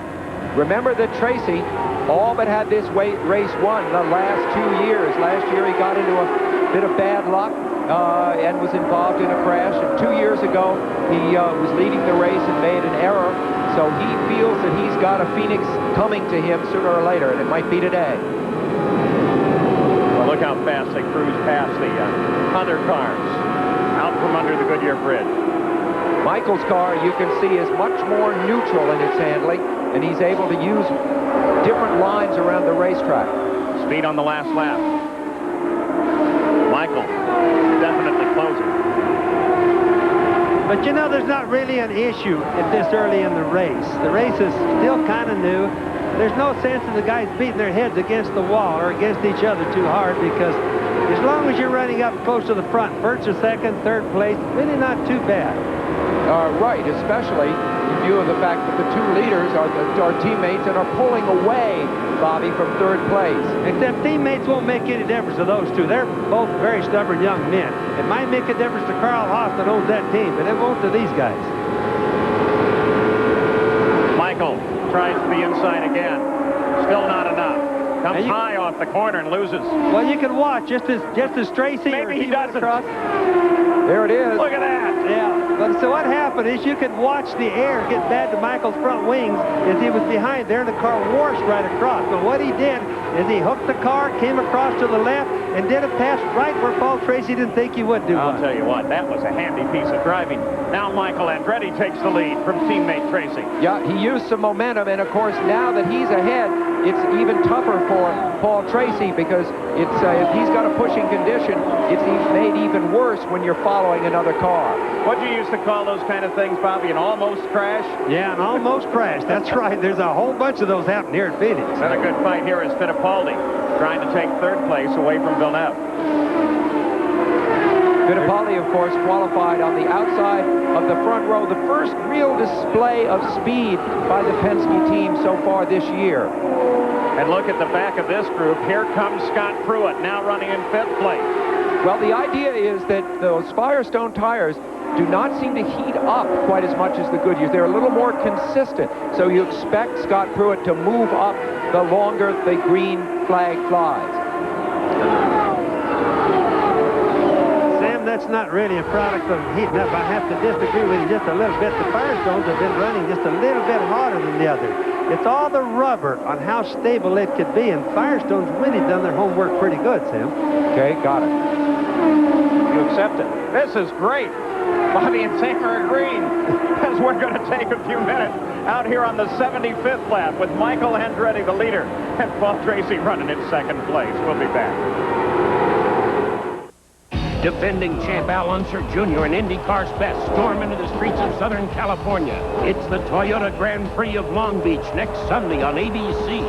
Remember that Tracy all but had this race won the last 2 years. Last year, he got into a bit of bad luck. And was involved in a crash. And 2 years ago, he was leading the race and made an error. So he feels that he's got a Phoenix coming to him sooner or later, and it might be today. Well, look how fast they cruise past the other cars out from under the Goodyear Bridge. Michael's car, you can see, is much more neutral in its handling, and he's able to use different lines around the racetrack. Speed on the last lap. Michael definitely closing. But you know, there's not really an issue at this early in the race. The race is still kind of new. There's no sense in the guys beating their heads against the wall or against each other too hard, because as long as you're running up close to the front, first or second, third place, really not too bad. Right, especially in view of the fact that the 2 leaders are teammates and are pulling away, Bobby, from third place. Except teammates won't make any difference to those 2. They're both very stubborn young men. It might make a difference to Carl Haas that owns that team, but it won't to these guys. Michael tries the inside again. Still not enough. Comes high off the corner and loses. Well, you can watch just as Tracy. Maybe he doesn't. There it is. Look at that. Yeah. But so what happened is you could watch the air get bad to Michael's front wings as he was behind there, and the car washed right across. But what he did is he hooked the car, came across to the left, and did a pass right where Paul Tracy didn't think he would do. I'll tell you what, that was a handy piece of driving. Now Michael Andretti takes the lead from teammate Tracy. Yeah, he used some momentum, and of course, now that he's ahead, it's even tougher for Paul Tracy, because it's if he's got a pushing condition, it's made even worse when you're following another car. What do you used to call those kind of things, Bobby? An almost crash? Yeah, an almost crash. That's right. There's a whole bunch of those happening here at Phoenix. And a good fight here is Fittipaldi, trying to take third place away from Villeneuve. Fittipaldi, of course, qualified on the outside of the front row. The first real display of speed by the Penske team so far this year. And look at the back of this group. Here comes Scott Pruitt, now running in 5th place. Well, the idea is that those Firestone tires do not seem to heat up quite as much as the Goodyears. They're a little more consistent. So you expect Scott Pruitt to move up the longer the green flag flies. Sam, that's not really a product of heating up. I have to disagree with you just a little bit. The Firestones have been running just a little bit harder than the others. It's all the rubber on how stable it could be, and Firestone's really done their homework pretty good, Sam. Okay, got it. You accept it. This is great. Bobby and Sam are agreeing, as we're going to take a few minutes out here on the 75th lap with Michael Andretti, the leader, and Paul Tracy running in second place. We'll be back. Defending champ Al Unser Jr. and IndyCar's best storm into the streets of Southern California. It's the Toyota Grand Prix of Long Beach next Sunday on ABC.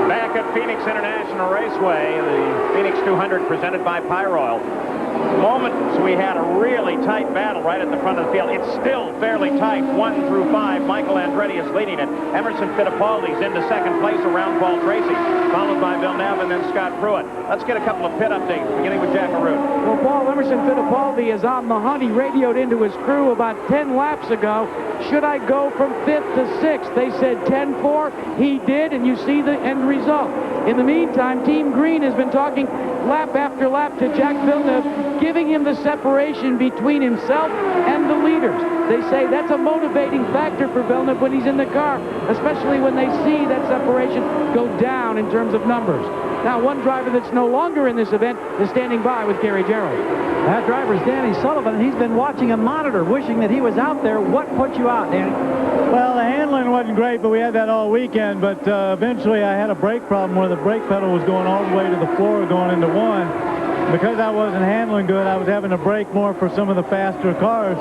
Back at Phoenix International Raceway, the Phoenix 200 presented by Pyroil. Moments we had a really tight battle right at the front of the field. It's still fairly tight, 1 through 5. Michael Andretti is leading it. Emerson Fittipaldi's into second place around Paul Tracy, followed by Villeneuve and then Scott Pruitt. Let's get a couple of pit updates, beginning with Jack Arute. Well, Paul, Emerson Fittipaldi is on the hunt. He radioed into his crew about 10 laps ago. Should I go from 5th to 6th? They said 10-4. He did, and you see the end result. In the meantime, Team Green has been talking lap after lap to Jack Villeneuve, giving him the separation between himself and the leaders. They say that's a motivating factor for Villeneuve when he's in the car, especially when they see that separation go down in terms of numbers. Now, one driver that's no longer in this event is standing by with Gary Gerald. That driver's Danny Sullivan, and he's been watching a monitor, wishing that he was out there. What put you out, Danny? Well, the handling wasn't great, but we had that all weekend. But eventually I had a brake problem where the brake pedal was going all the way to the floor going into one. Because I wasn't handling good, I was having to brake more for some of the faster cars.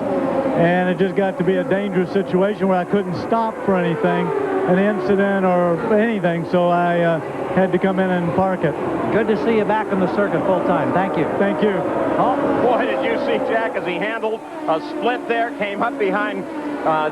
And it just got to be a dangerous situation where I couldn't stop for anything, an incident or anything. So I had to come in and park it. Good to see you back on the circuit full time. Thank you. Thank you. Oh, boy, did you see Jack as he handled a split there, came up behind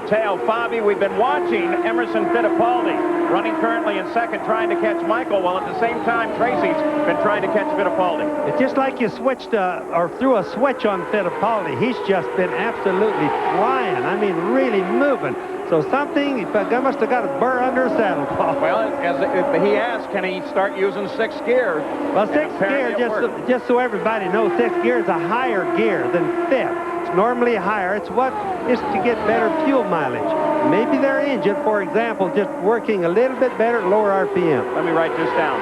Teo Fabi. We've been watching Emerson Fittipaldi running currently in second, trying to catch Michael, while at the same time Tracy's been trying to catch Fittipaldi. It's just like you switched or threw a switch on Fittipaldi. He's just been absolutely flying. I mean, really moving. So something, I must have got a burr under a saddle, Paul. Well, as he asked, can he start using 6th gear? Well, 6th gear, just so everybody knows, 6th gear is a higher gear than 5th. It's normally higher. It's what is to get better fuel mileage. Maybe their engine, for example, just working a little bit better at lower RPM. Let me write this down.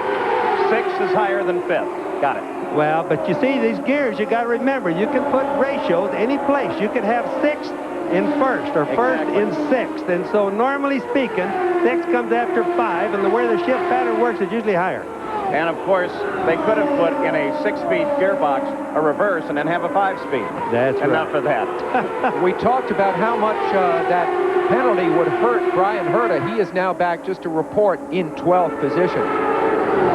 6th is higher than 5th. Got it. Well, but you see, these gears, you got to remember, you can put ratios any place. You could have 6th in 1st or 1st in 6th. And so normally speaking, 6 comes after 5, and the way the shift pattern works is usually higher. And of course, they could have put in a 6-speed gearbox a reverse and then have a 5-speed. That's right. Enough of that. We talked about how much that penalty would hurt Brian Herta. He is now back just to report in 12th position.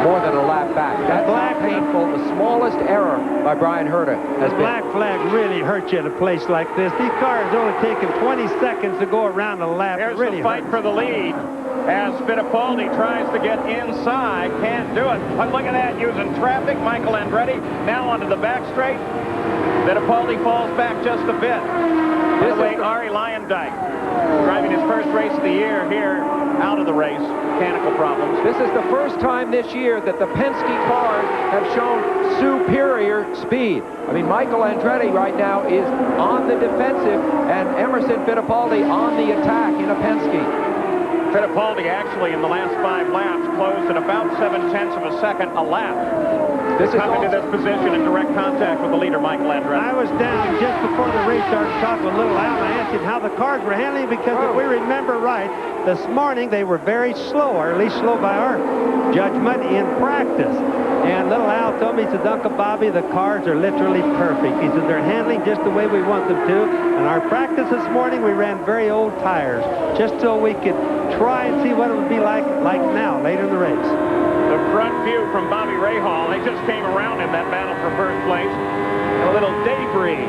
More than a lap back. That's painful. The smallest error by Brian Herta has been. Black flag really hurts you at a place like this. These cars only taking 20 seconds to go around a lap. Here's really the fight for the lead as Fittipaldi tries to get inside. Can't do it. But look at that, using traffic. Michael Andretti now onto the back straight. Fittipaldi falls back just a bit. By the way, Ari Leyendijk driving his first race of the year here out of the race. Mechanical problems. This is the first time this year that the Penske cars have shown superior speed. I mean, Michael Andretti right now is on the defensive and Emerson Fittipaldi on the attack in a Penske. Fittipaldi actually in the last 5 laps closed at about 7/10 of a second a lap. This is coming to this position in direct contact with the leader, Michael Andretti. I was down just before the race started talking a little out, and I asked him how the cars were handling, because if we remember right, this morning they were very slow, or at least slow by our judgment, in practice. And little Al told me, he said, Uncle Bobby, the cars are literally perfect. He said, they're handling just the way we want them to. And our practice this morning, we ran very old tires, just so we could try and see what it would be like now, later in the race. The front view from Bobby Rahal. They just came around in that battle for first place. A little debris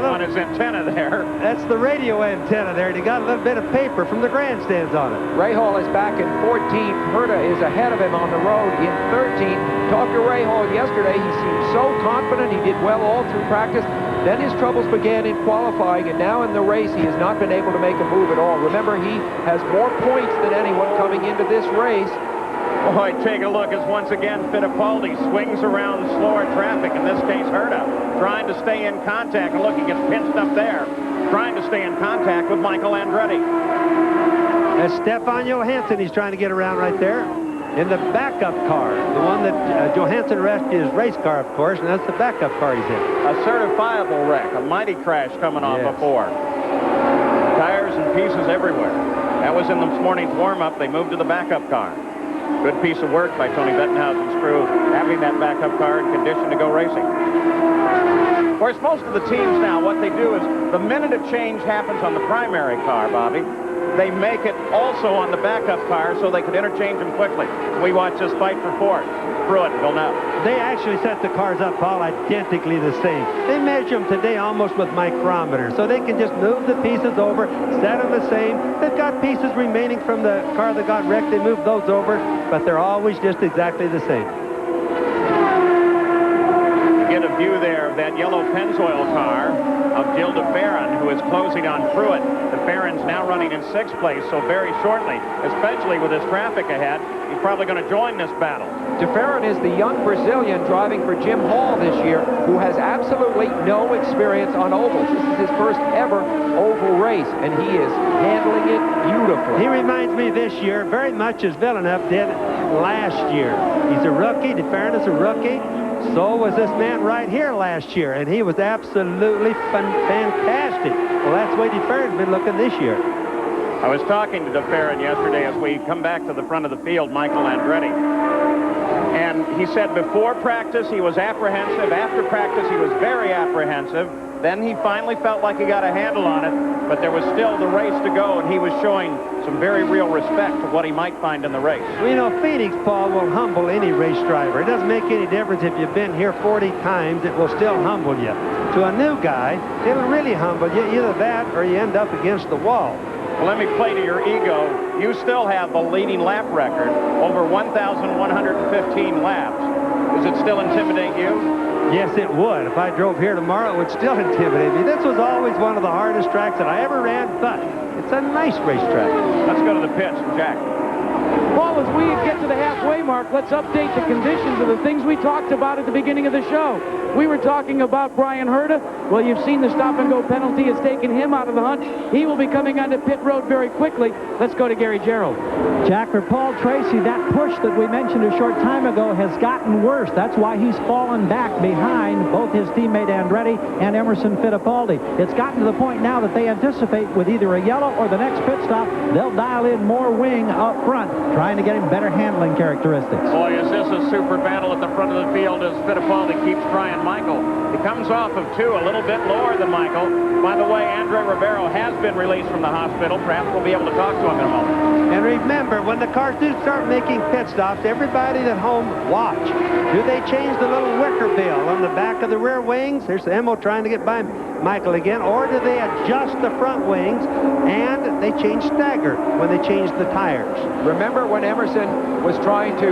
on his antenna there. That's the radio antenna there, and he got a little bit of paper from the grandstands on it. Rahal is back in 14th. Herta is ahead of him on the road in 13th. Talked to Rahal yesterday. He seemed so confident. He did well all through practice. Then his troubles began in qualifying, and now in the race he has not been able to make a move at all. Remember, he has more points than anyone coming into this race. Boy, take a look as once again Fittipaldi swings around slower traffic, in this case Herta, trying to stay in contact. And look, he gets pinched up there. trying to stay in contact with Michael Andretti. That's Stefan Johansson he's trying to get around right there in the backup car. The one that Johansson rescued his race car, of course, and that's the backup car he's in. A certifiable wreck, a mighty crash coming off before. Tires and pieces everywhere. That was in this morning's warm-up. They moved to the backup car. Good piece of work by Tony Bettenhausen's crew, having that backup car in condition to go racing. Of course, most of the teams now, what they do is the minute a change happens on the primary car, Bobby, they make it also on the backup car so they could interchange them quickly. We watch this fight for fourth. Pruitt and Villeneuve. They actually set the cars up all identically the same. They measure them today almost with micrometers, so they can just move the pieces over, set them the same. They've got pieces remaining from the car that got wrecked. They move those over, but they're always just exactly the same. Get a view there of that yellow Pennzoil car of Gilles de Ferran, who is closing on Pruitt. De Ferran's now running in 6th place, so very shortly, especially with this traffic ahead, he's probably going to join this battle. De Ferran is the young Brazilian driving for Jim Hall this year, who has absolutely no experience on ovals. This is his first ever oval race, and he is handling it beautifully. He reminds me this year very much as Villeneuve did last year. He's a rookie. De Ferran is a rookie. So was this man right here last year, and he was absolutely fantastic. Well, that's the way De Ferran's been looking this year. I was talking to De Ferran yesterday as we come back to the front of the field, Michael Andretti. And he said before practice he was apprehensive. After practice he was very apprehensive. Then he finally felt like he got a handle on it, but there was still the race to go, and he was showing some very real respect for what he might find in the race. Well, you know, Phoenix, Paul, will humble any race driver. It doesn't make any difference if you've been here 40 times, it will still humble you. To a new guy, it'll really humble you. Either that or you end up against the wall. Well, let me play to your ego. You still have the leading lap record, over 1,115 laps. Does it still intimidate you? Yes, it would. If I drove here tomorrow, it would still intimidate me. This was always one of the hardest tracks that I ever ran, but it's a nice racetrack. Let's go to the pits, Jack. Paul, as we get to the halfway mark, let's update the conditions of the things we talked about at the beginning of the show. We were talking about Brian Herta. Well, you've seen the stop-and-go penalty has taken him out of the hunt. He will be coming onto pit road very quickly. Let's go to Gary Gerald. Jack, for Paul Tracy, that push that we mentioned a short time ago has gotten worse. That's why he's fallen back behind both his teammate Andretti and Emerson Fittipaldi. It's gotten to the point now that they anticipate with either a yellow or the next pit stop, they'll dial in more wing up front, trying to get him better handling characteristics. Boy, is this a super battle at the front of the field as Fittipaldi keeps trying Michael. He comes off of 2, a little bit lower than Michael. By the way, Andre Ribeiro has been released from the hospital. Perhaps we'll be able to talk to him in a moment. And remember, when the cars do start making pit stops, everybody at home, watch. Do they change the little wicker bill on the back of the rear wings? Here's Emo trying to get by Michael again. Or do they adjust the front wings and they change stagger when they change the tires? Remember when Emerson was trying to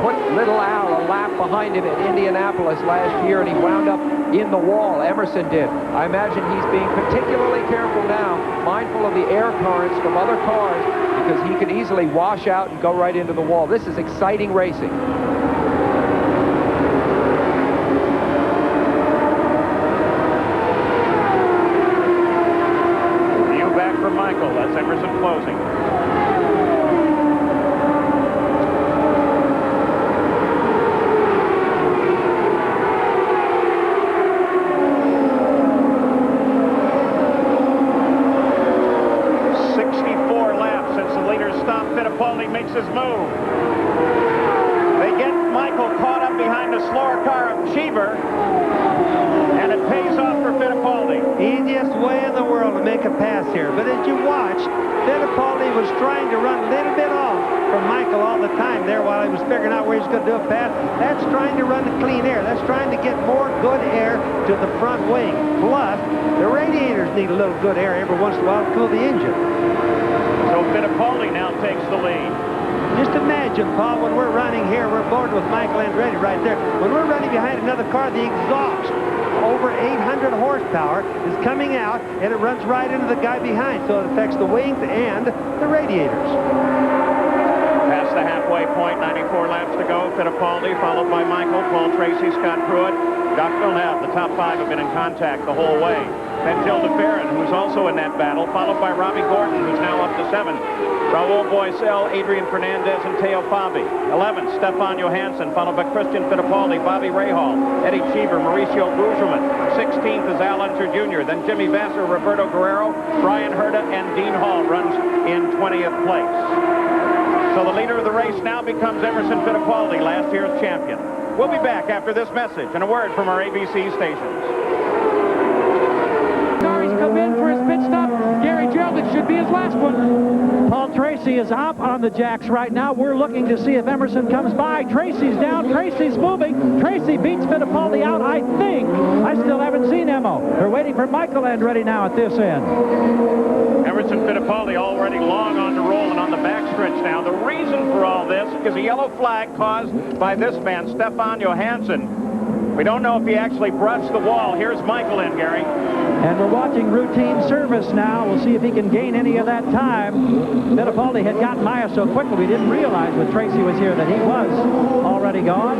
put Little Al a lap behind him at Indianapolis last year, and he wound up in the wall? Emerson did. I imagine he's being particularly careful now, mindful of the air currents from other cars, because he could easily wash out and go right into the wall. This is exciting racing. View back for Michael. That's Emerson closing. Makes his move. They get Michael caught up behind the slower car of Cheever, and it pays off for Fittipaldi. Easiest way in the world to make a pass here. But as you watched, Fittipaldi was trying to run a little bit off from Michael all the time there while he was figuring out where he's going to do a pass. That's trying to run the clean air. That's trying to get more good air to the front wing. Plus, the radiators need a little good air every once in a while to cool the engine. So Fittipaldi now takes the lead. Just imagine, Paul, when we're running here, we're bored with Michael Andretti right there. When we're running behind another car, the exhaust, over 800 horsepower, is coming out, and it runs right into the guy behind, so it affects the wings and the radiators. Past the halfway point, 94 laps to go. Fittipaldi, followed by Michael, Paul Tracy, Scott Pruitt, Jacques Villeneuve. The top 5 have been in contact the whole way. Then Gilles de Ferran, who's also in that battle, followed by Robbie Gordon, who's now up to 7. Raul Boisel, Adrian Fernandez, and Teo Fabi. 11, Stefan Johansson, followed by Christian Fittipaldi, Bobby Rahal, Eddie Cheever, Mauricio Gugelmin. 16th is Al Unser Jr., then Jimmy Vasser, Roberto Guerrero, Brian Herta, and Dean Hall runs in 20th place. So the leader of the race now becomes Emerson Fittipaldi, last year's champion. We'll be back after this message and a word from our ABC stations. He's come in for his pit stop. Gary Gerald, it should be his last one. Paul Tracy is up on the jacks right now. We're looking to see if Emerson comes by. Tracy's down. Tracy's moving. Tracy beats Fittipaldi out, I think. I still haven't seen Emo. They're waiting for Michael Andretti now at this end. Emerson Fittipaldi already long on the roll and on the backstretch now. The reason for all this is a yellow flag caused by this man, Stefan Johansson. We don't know if he actually brushed the wall. Here's Michael in, Gary. And we're watching routine service now. We'll see if he can gain any of that time. Fittipaldi had gotten by us so quickly we didn't realize when Tracy was here that he was already gone.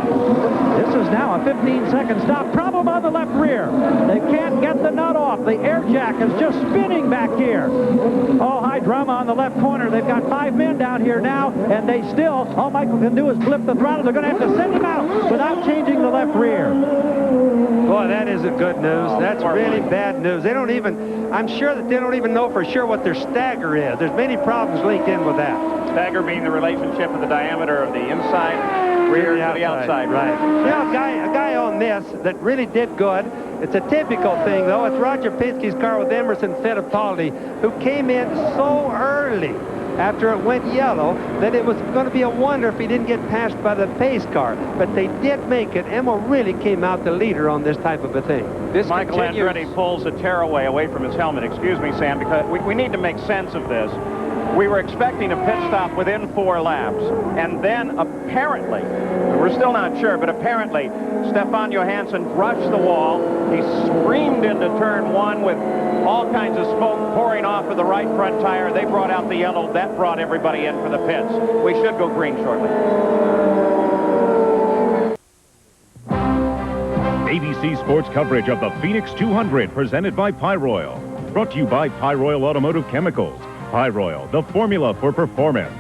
This is now a 15-second stop. Problem on the left rear. They can't get the nut off. The air jack is just spinning back here. Oh, high drama on the left corner. They've got 5 men down here now, and they still, all Michael can do is flip the throttle. They're going to have to send him out without changing the left rear. Boy, that isn't good news. That's really bad news. They don't even, I'm sure that they don't even know for sure what their stagger is. There's many problems linked in with that. Stagger being the relationship of the diameter of the inside rear to the outside. Right. You know, a guy on this that really did good. It's a typical thing, though. It's Roger Penske's car with Emerson Fittipaldi, who came in so early after it went yellow that it was going to be a wonder if he didn't get passed by the pace car. But they did make it. Emma really came out the leader on this type of a thing. This Michael Andretti pulls a tearaway away from his helmet. Excuse me, Sam, because we need to make sense of this. We were expecting a pit stop within 4 laps, and then apparently, we're still not sure, but apparently Stefan Johansson brushed the wall. He screamed into turn 1 with all kinds of smoke pouring off of the right front tire. They brought out the yellow. That brought everybody in for the pits. We should go green shortly. ABC Sports coverage of the Phoenix 200 presented by Pyroil. Brought to you by Pyroil Automotive Chemicals. Pyroil, the formula for performance.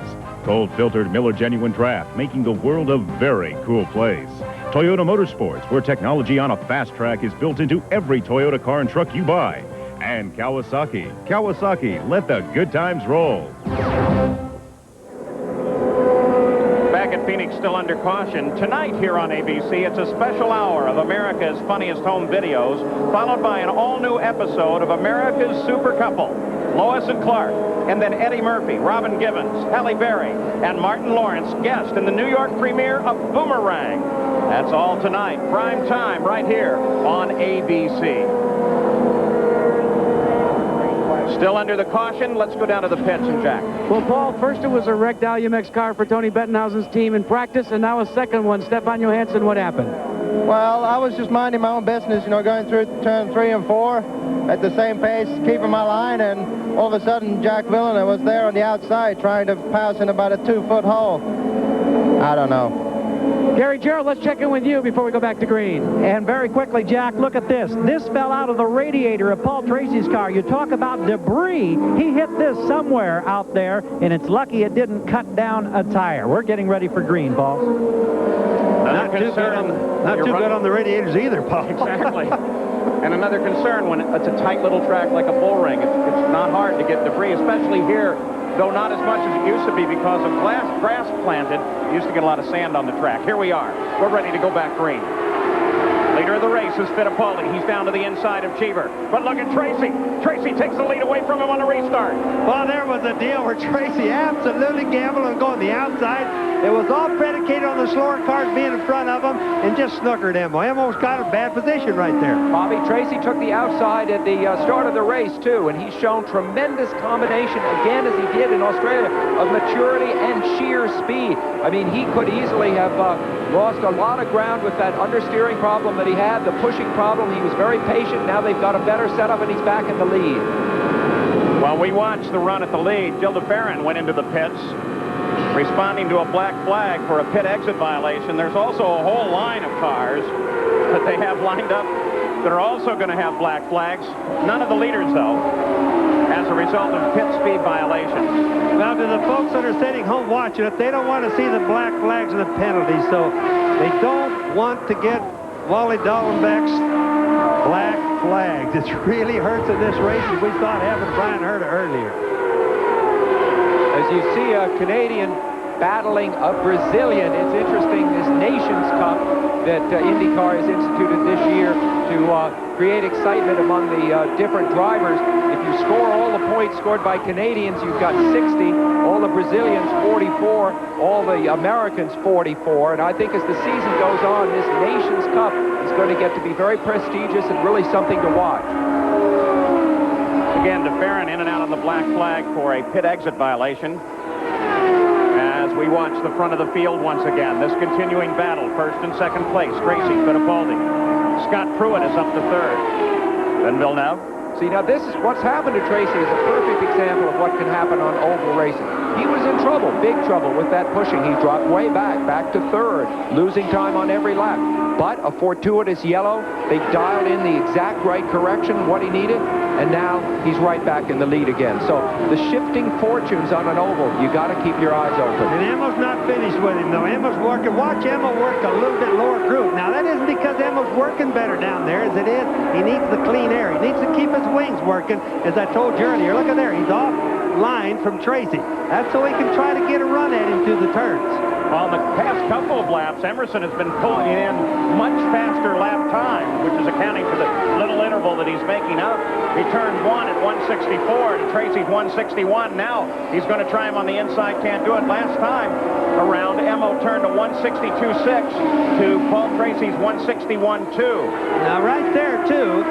Cold-filtered Miller Genuine Draft, making the world a very cool place. Toyota Motorsports, where technology on a fast track is built into every Toyota car and truck you buy. And Kawasaki. Kawasaki, let the good times roll. Back at Phoenix, still under caution. Tonight here on ABC, it's a special hour of America's Funniest Home Videos, followed by an all-new episode of America's Super Couple. Lois and Clark, and then Eddie Murphy, Robin Givens, Halle Berry, and Martin Lawrence guest in the New York premiere of Boomerang. That's all tonight, prime time, right here on ABC. Still under the caution. Let's go down to the pits and Jack. Well, Paul, first it was a wrecked Alumex car for Tony Bettenhausen's team in practice, and now a second one. Stefan Johansson, what happened? Well, I was just minding my own business, you know, going through turn 3 and 4 at the same pace, keeping my line, and all of a sudden Jack Villeneuve was there on the outside trying to pass in about a 2-foot hole. I don't know. Gary Gerald, let's check in with you before we go back to green. And very quickly, Jack, look at this. This fell out of the radiator of Paul Tracy's car. You talk about debris. He hit this somewhere out there, and it's lucky it didn't cut down a tire. We're getting ready for green, Paul. Not too good on the radiators either, Paul. Exactly. And another concern when it's a tight little track like a bull ring. It's not hard to get debris, especially here, though not as much as it used to be because of grass planted. You used to get a lot of sand on the track. Here we are. We're ready to go back green. Leader of the race is Fittipaldi. He's down to the inside of Cheever. But look at Tracy. Tracy takes the lead away from him on the restart. Well, there was a deal where Tracy absolutely gambled on going the outside. It was all predicated on the slower cars being in front of him and just snookered Emo. Emo's got a bad position right there. Bobby, Tracy took the outside at the start of the race, too, and he's shown tremendous combination, again, as he did in Australia, of maturity and sheer speed. I mean, he could easily have lost a lot of ground with that understeering problem that he had, the pushing problem. He was very patient. Now they've got a better setup, and he's back in the lead. While we watched the run at the lead, Gilda Farron went into the pits, responding to a black flag for a pit exit violation. There's also a whole line of cars that they have lined up that are also going to have black flags. None of the leaders, though, as a result of pit speed violations. Now, to the folks that are sitting home watching it, they don't want to see the black flags and the penalties, so they don't want to get Wally Dallenbach's black flags. It really hurts in this race, as we saw it happen to Brian Herta earlier. As you see a Canadian battling a Brazilian, it's interesting, this Nations Cup that IndyCar has instituted this year to create excitement among the different drivers. If you score all the points scored by Canadians, you've got 60, all the Brazilians 44, all the Americans 44, and I think as the season goes on, this Nations Cup is going to get to be very prestigious and really something to watch. Again, DeFerrin in and out on the black flag for a pit exit violation. As we watch the front of the field once again, this continuing battle, first and second place, Tracy Fittipaldi. Scott Pruitt is up to third. Then Villeneuve. See, now this is what's happened to Tracy is a perfect example of what can happen on oval racing. He was in trouble, big trouble with that pushing. He dropped way back to third, losing time on every lap. But a fortuitous yellow, they dialed in the exact right correction, what he needed, and now he's right back in the lead again. So the shifting fortunes on an oval, you got to keep your eyes open. And Emmo's not finished with him, though. Emmo's working. Watch Emmo work a little bit lower group. Now, that isn't because Emmo's working better down there as it is. He needs the clean air. He needs to keep his wings working, as I told you earlier. Look at there. He's off line from Tracy. That's so he can try to get a run at him through the turns. Well, in the past couple of laps, Emerson has been pulling in much faster lap time, which is accounting for the little interval that he's making up. He turned one at 164 to Tracy's 161. Now he's going to try him on the inside. Can't do it. Last time around, Emmo turned to 162.6 to Paul Tracy's 161.2. Now, right there, too,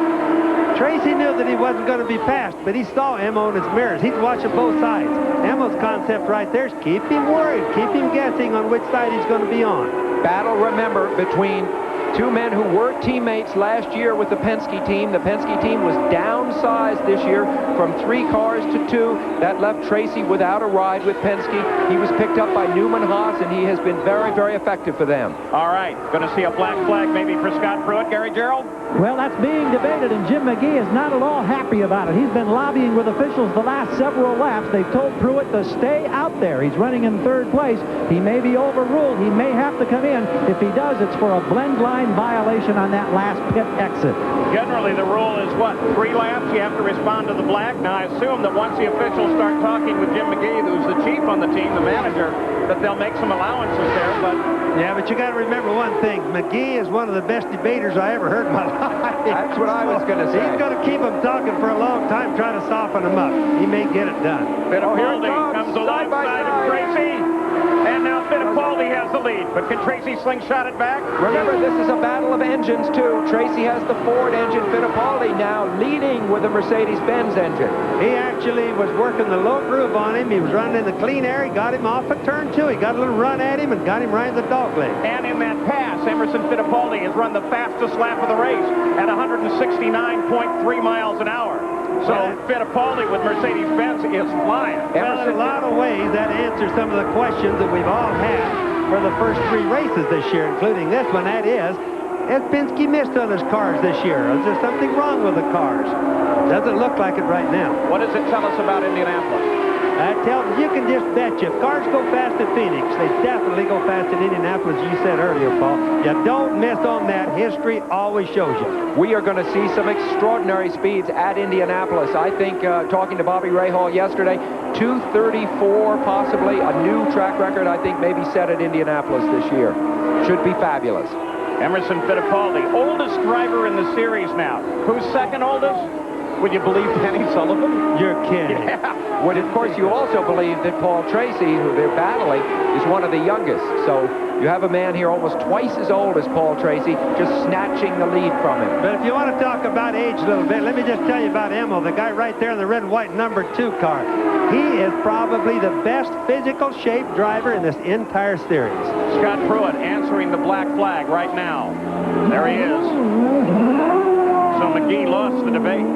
Tracy knew that he wasn't going to be passed, but he saw Emmo in his mirrors. He's watching both sides. Emmo's concept right there is keep him worried, keep him guessing on which side he's going to be on. Battle, remember, between two men who were teammates last year with the Penske team. The Penske team was downsized this year from 3 cars to 2. That left Tracy without a ride with Penske. He was picked up by Newman Haas, and he has been very, very effective for them. All right, going to see a black flag maybe for Scott Pruitt, Gary Gerald? Well, that's being debated, and Jim McGee is not at all happy about it. He's been lobbying with officials the last several laps. They've told Pruitt to stay out there. He's running in third place. He may be overruled. He may have to come in. If he does, it's for a blend line violation on that last pit exit. Generally, the rule is what? 3 laps, you have to respond to the black. Now, I assume that once the officials start talking with Jim McGee, who's the chief on the team, the manager, that they'll make some allowances there, but... Yeah, but you got to remember one thing. McGee is one of the best debaters I ever heard in my life. That's what I was going to say. He's going to keep them talking for a long time, trying to soften them up. He may get it done. Fittipaldi comes alongside of Tracy. And now Fittipaldi has the lead, but can Tracy slingshot it back? Remember, this is a battle of engines, too. Tracy has the Ford engine. Fittipaldi now leading with the Mercedes-Benz engine. He actually was working the low groove on him. He was running in the clean air. He got him off at turn 2. He got a little run at him and got him right in the dog leg. And in that pass, Emerson Fittipaldi has run the fastest lap of the race at 169.3 miles an hour. So Fittipaldi with Mercedes-Benz is flying. Well, in a lot of ways, that answers some of the questions that we've all had for the first 3 races this year, including this one. That is, has Penske missed on his cars this year? Is there something wrong with the cars? Doesn't look like it right now. What does it tell us about Indianapolis? You can just bet you, if cars go fast at Phoenix, they definitely go fast at Indianapolis, you said earlier, Paul. You don't miss on that. History always shows you. We are going to see some extraordinary speeds at Indianapolis. I think, talking to Bobby Rahal yesterday, 234 possibly, a new track record, I think, maybe set at Indianapolis this year. Should be fabulous. Emerson Fittipaldi, oldest driver in the series now. Who's second oldest? Would you believe Kenny Sullivan? You're kidding. Yeah. Well, of course, you also believe that Paul Tracy, who they're battling, is one of the youngest. So you have a man here almost twice as old as Paul Tracy, just snatching the lead from him. But if you want to talk about age a little bit, let me just tell you about Emmo, the guy right there in the red and white number 2 car. He is probably the best physical shape driver in this entire series. Scott Pruitt answering the black flag right now. There he is. So McGee lost the debate.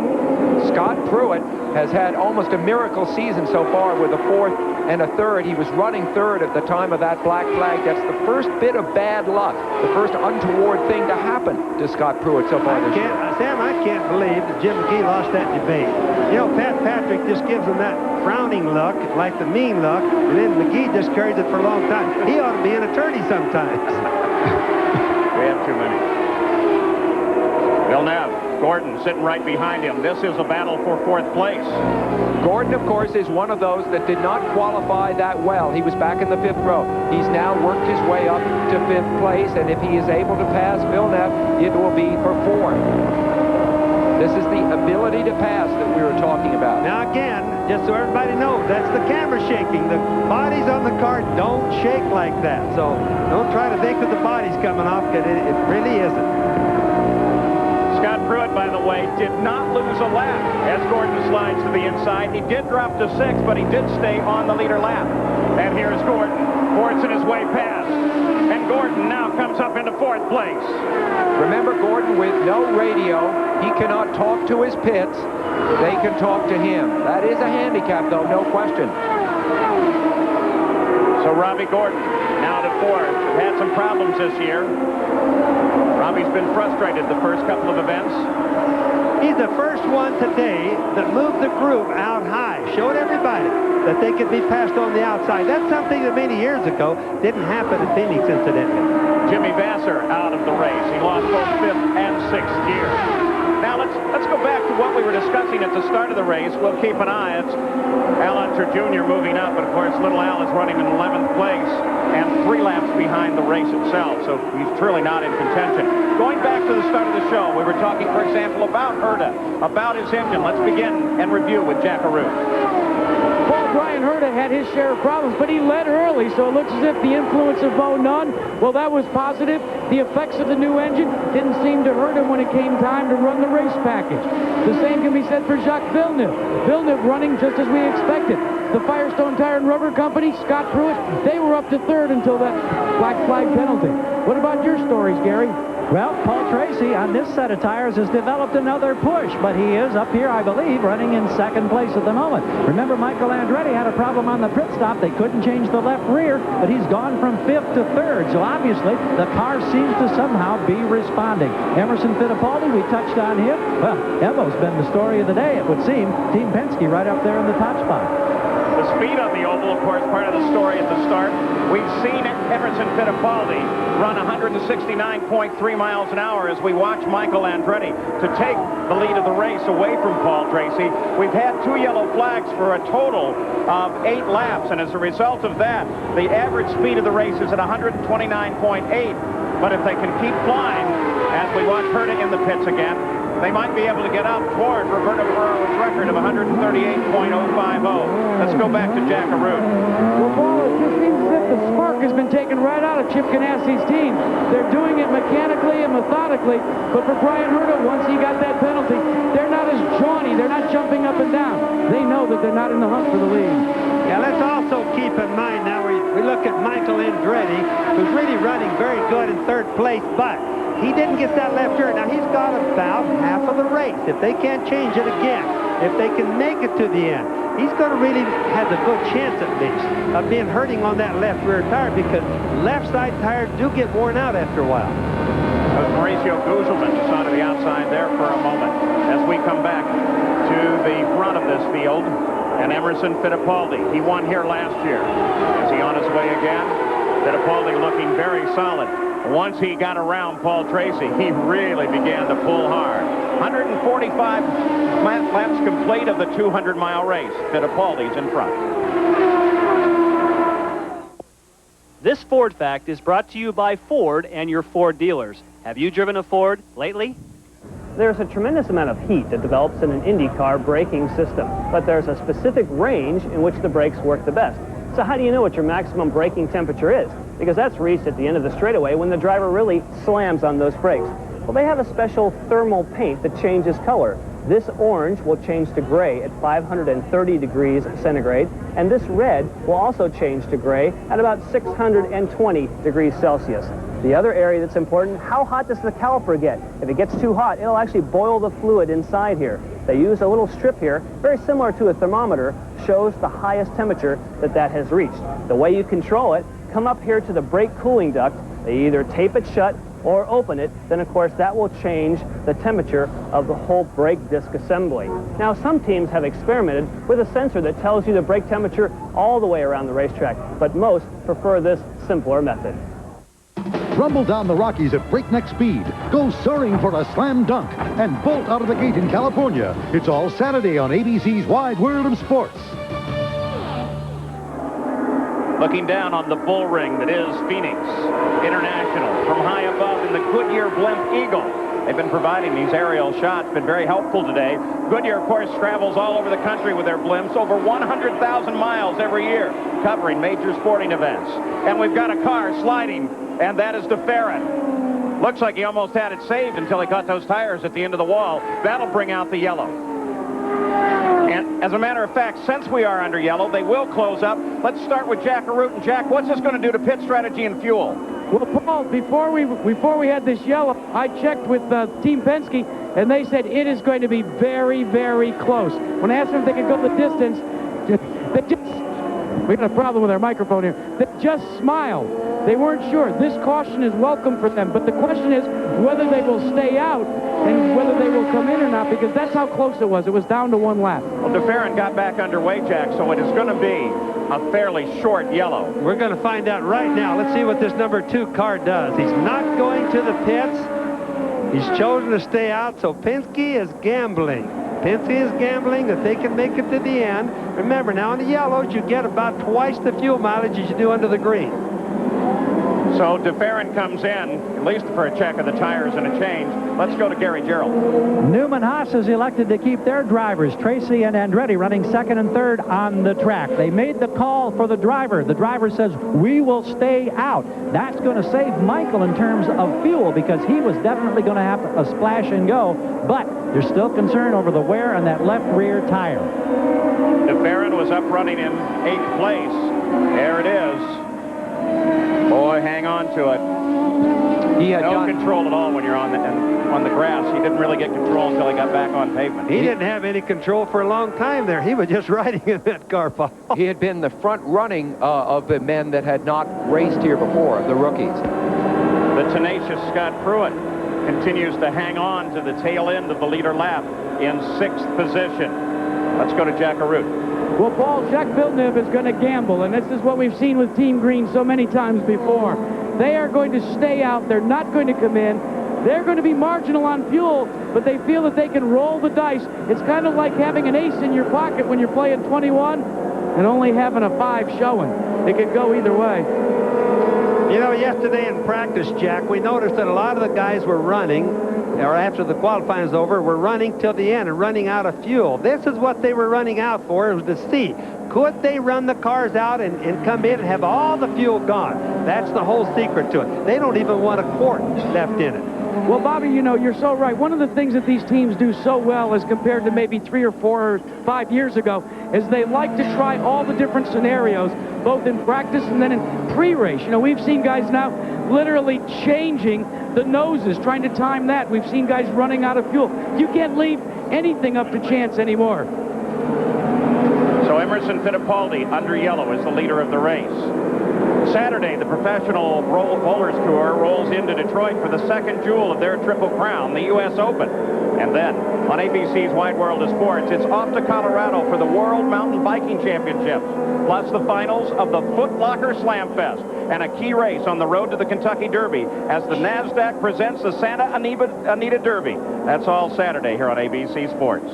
Scott Pruitt has had almost a miracle season so far with a 4th and a 3rd. He was running 3rd at the time of that black flag. That's the first bit of bad luck, the first untoward thing to happen to Scott Pruitt so far this year. Sam, I can't believe that Jim McGee lost that debate. You know, Pat Patrick just gives him that frowning look, like the mean look, and then McGee just carries it for a long time. He ought to be an attorney sometimes. We have too many. Villeneuve, Gordon sitting right behind him. This is a battle for 4th place. Gordon, of course, is one of those that did not qualify that well. He was back in the 5th row. He's now worked his way up to 5th place, and if he is able to pass Villeneuve, it will be for 4th. This is the ability to pass that we were talking about. Now again, just so everybody knows, that's the camera shaking. The bodies on the car don't shake like that. So don't try to think that the body's coming off, because it really isn't. Scott Pruitt, by the way, did not lose a lap as Gordon slides to the inside. He did drop to 6th, but he did stay on the leader lap. And here is Gordon, forcing his way past. And Gordon now comes up into 4th place. Remember, Gordon, with no radio, he cannot talk to his pits. They can talk to him. That is a handicap, though, no question. So Robbie Gordon now to 4th. Had some problems this year. Robbie's been frustrated the first couple of events. He's the first one today that moved the group out high, showed everybody that they could be passed on the outside. That's something that many years ago didn't happen in Phoenix, incidentally. Jimmy Vasser out of the race. He lost both 5th and 6th gear. Now let's go back to what we were discussing at the start of the race. We'll keep an eye. It's Al Unser Jr. moving up, but of course Little Al is running in 11th place and 3 laps behind the race itself, so he's truly not in contention. Going back to the start of the show, we were talking, for example, about Herta, about his engine. Let's begin and review with Jack Arute. Brian Herta had his share of problems, but he led early, so it looks as if the influence of Bo Nunn, well, that was positive. The effects of the new engine didn't seem to hurt him when it came time to run the race package. The same can be said for Jacques Villeneuve. Villeneuve running just as we expected. The Firestone Tire and Rubber Company, Scott Pruitt, they were up to 3rd until that black flag penalty. What about your stories, Gary? Well, Paul Tracy on this set of tires has developed another push, but he is up here, I believe, running in 2nd place at the moment. Remember, Michael Andretti had a problem on the pit stop. They couldn't change the left rear, but he's gone from 5th to 3rd. So obviously, the car seems to somehow be responding. Emerson Fittipaldi, we touched on him. Well, Evo's been the story of the day, it would seem. Team Penske right up there in the top spot. The speed on the oval, of course, part of the story at the start. We've seen Emerson Fittipaldi run 169.3 miles an hour as we watch Michael Andretti to take the lead of the race away from Paul Tracy. We've had 2 yellow flags for a total of 8 laps, and as a result of that, the average speed of the race is at 129.8. But if they can keep flying, as we watch Herta in the pits again, they might be able to get up toward Roberto Ferraro's record of 138.050. Let's go back to Jack Arute. Well, Paul, it just seems as if the spark has been taken right out of Chip Ganassi's team. They're doing it mechanically and methodically, but for Brian Herta, once he got that penalty, they're not as jaunty. They're not jumping up and down. They know that they're not in the hunt for the lead. Yeah, let's also keep in mind now we look at Michael Andretti, who's really running very good in 3rd place, but he didn't get that left rear. Now, he's got about half of the race. If they can't change it again, if they can make it to the end, he's going to really have a good chance at least of being hurting on that left rear tire, because left side tires do get worn out after a while. Mauricio Guzman just onto the outside there for a moment as we come back to the front of this field. And Emerson Fittipaldi, he won here last year. Is he on his way again? Fittipaldi looking very solid. Once he got around Paul Tracy, he really began to pull hard. 145 laps complete of the 200-mile race. Fittipaldi's in front. This Ford Fact is brought to you by Ford and your Ford dealers. Have you driven a Ford lately? There's a tremendous amount of heat that develops in an IndyCar braking system, but there's a specific range in which the brakes work the best. So how do you know what your maximum braking temperature is? Because that's reached at the end of the straightaway when the driver really slams on those brakes. Well, they have a special thermal paint that changes color. This orange will change to gray at 530 degrees centigrade, and this red will also change to gray at about 620 degrees Celsius. The other area that's important, how hot does the caliper get? If it gets too hot, it'll actually boil the fluid inside here. They use a little strip here, very similar to a thermometer, shows the highest temperature that has reached. The way you control it, come up here to the brake cooling duct. They either tape it shut or open it, then of course that will change the temperature of the whole brake disc assembly. Now some teams have experimented with a sensor that tells you the brake temperature all the way around the racetrack, but most prefer this simpler method. Rumble down the Rockies at breakneck speed, go soaring for a slam dunk, and bolt out of the gate in California. It's all Saturday on ABC's Wide World of Sports. Looking down on the bull ring that is Phoenix International from high above in the Goodyear Blimp Eagle. They've been providing these aerial shots, been very helpful today. Goodyear, of course, travels all over the country with their blimps, over 100,000 miles every year, covering major sporting events. And we've got a car sliding, and that is DeFerrin. Looks like he almost had it saved until he caught those tires at the end of the wall. That'll bring out the yellow. And as a matter of fact, since we are under yellow, they will close up. Let's start with Jack Arute. And Jack, what's this going to do to pit strategy and fuel? Well, Paul, before we had this yellow, I checked with Team Penske, and they said it is going to be very, very close. When I asked them if they could go the distance, we got a problem with our microphone here. They just smiled. They weren't sure. This caution is welcome for them, but the question is whether they will stay out and whether they will come in or not, because that's how close it was. It was down to one lap. Well, DeFerrin got back underway, Jack, so it is going to be a fairly short yellow. We're going to find out right now. Let's see what this number 2 car does. He's not going to the pits. He's chosen to stay out, so Penske is gambling. Penske is gambling that they can make it to the end. Remember, now in the yellows, you get about twice the fuel mileage as you do under the green. So DeFerrin comes in, at least for a check of the tires and a change. Let's go to Gary Gerald. Newman Haas has elected to keep their drivers, Tracy and Andretti, running second and third on the track. They made the call for the driver. The driver says, we will stay out. That's going to save Michael in terms of fuel, because he was definitely going to have a splash and go, but there's still concern over the wear on that left rear tire. DeFerrin was up running in 8th place. There it is. Boy, hang on to it. He had no control at all when you're on the grass. He didn't really get control until he got back on pavement. He didn't have any control for a long time there. He was just riding in that car, Paul. He had been the front running of the men that had not raced here before, the rookies. The tenacious Scott Pruitt continues to hang on to the tail end of the leader lap in 6th position. Let's go to Jack Arute. Well, Paul, Jacques Villeneuve is going to gamble, and this is what we've seen with Team Green so many times before. They are going to stay out. They're not going to come in. They're going to be marginal on fuel, but they feel that they can roll the dice. It's kind of like having an ace in your pocket when you're playing 21 and only having a 5 showing. It could go either way. You know, yesterday in practice, Jack, we noticed that a lot of the guys were running, or after the qualifying is over, were running till the end and running out of fuel. This is what they were running out for, was to see, could they run the cars out and come in and have all the fuel gone? That's the whole secret to it. They don't even want a quart left in it. Well, Bobby, you know, you're so right. One of the things that these teams do so well as compared to maybe 3 or 4 or 5 years ago is they like to try all the different scenarios, both in practice and then in pre-race. You know, we've seen guys now literally changing the noses, trying to time that. We've seen guys running out of fuel. You can't leave anything up to chance anymore. So Emerson Fittipaldi, under yellow, is the leader of the race. Saturday, the Professional Rollers Tour rolls into Detroit for the second jewel of their Triple Crown, the U.S. Open. And then, on ABC's Wide World of Sports, it's off to Colorado for the World Mountain Biking Championships, plus the finals of the Foot Locker Slam Fest, and a key race on the road to the Kentucky Derby as the NASDAQ presents the Santa Anita Derby. That's all Saturday here on ABC Sports.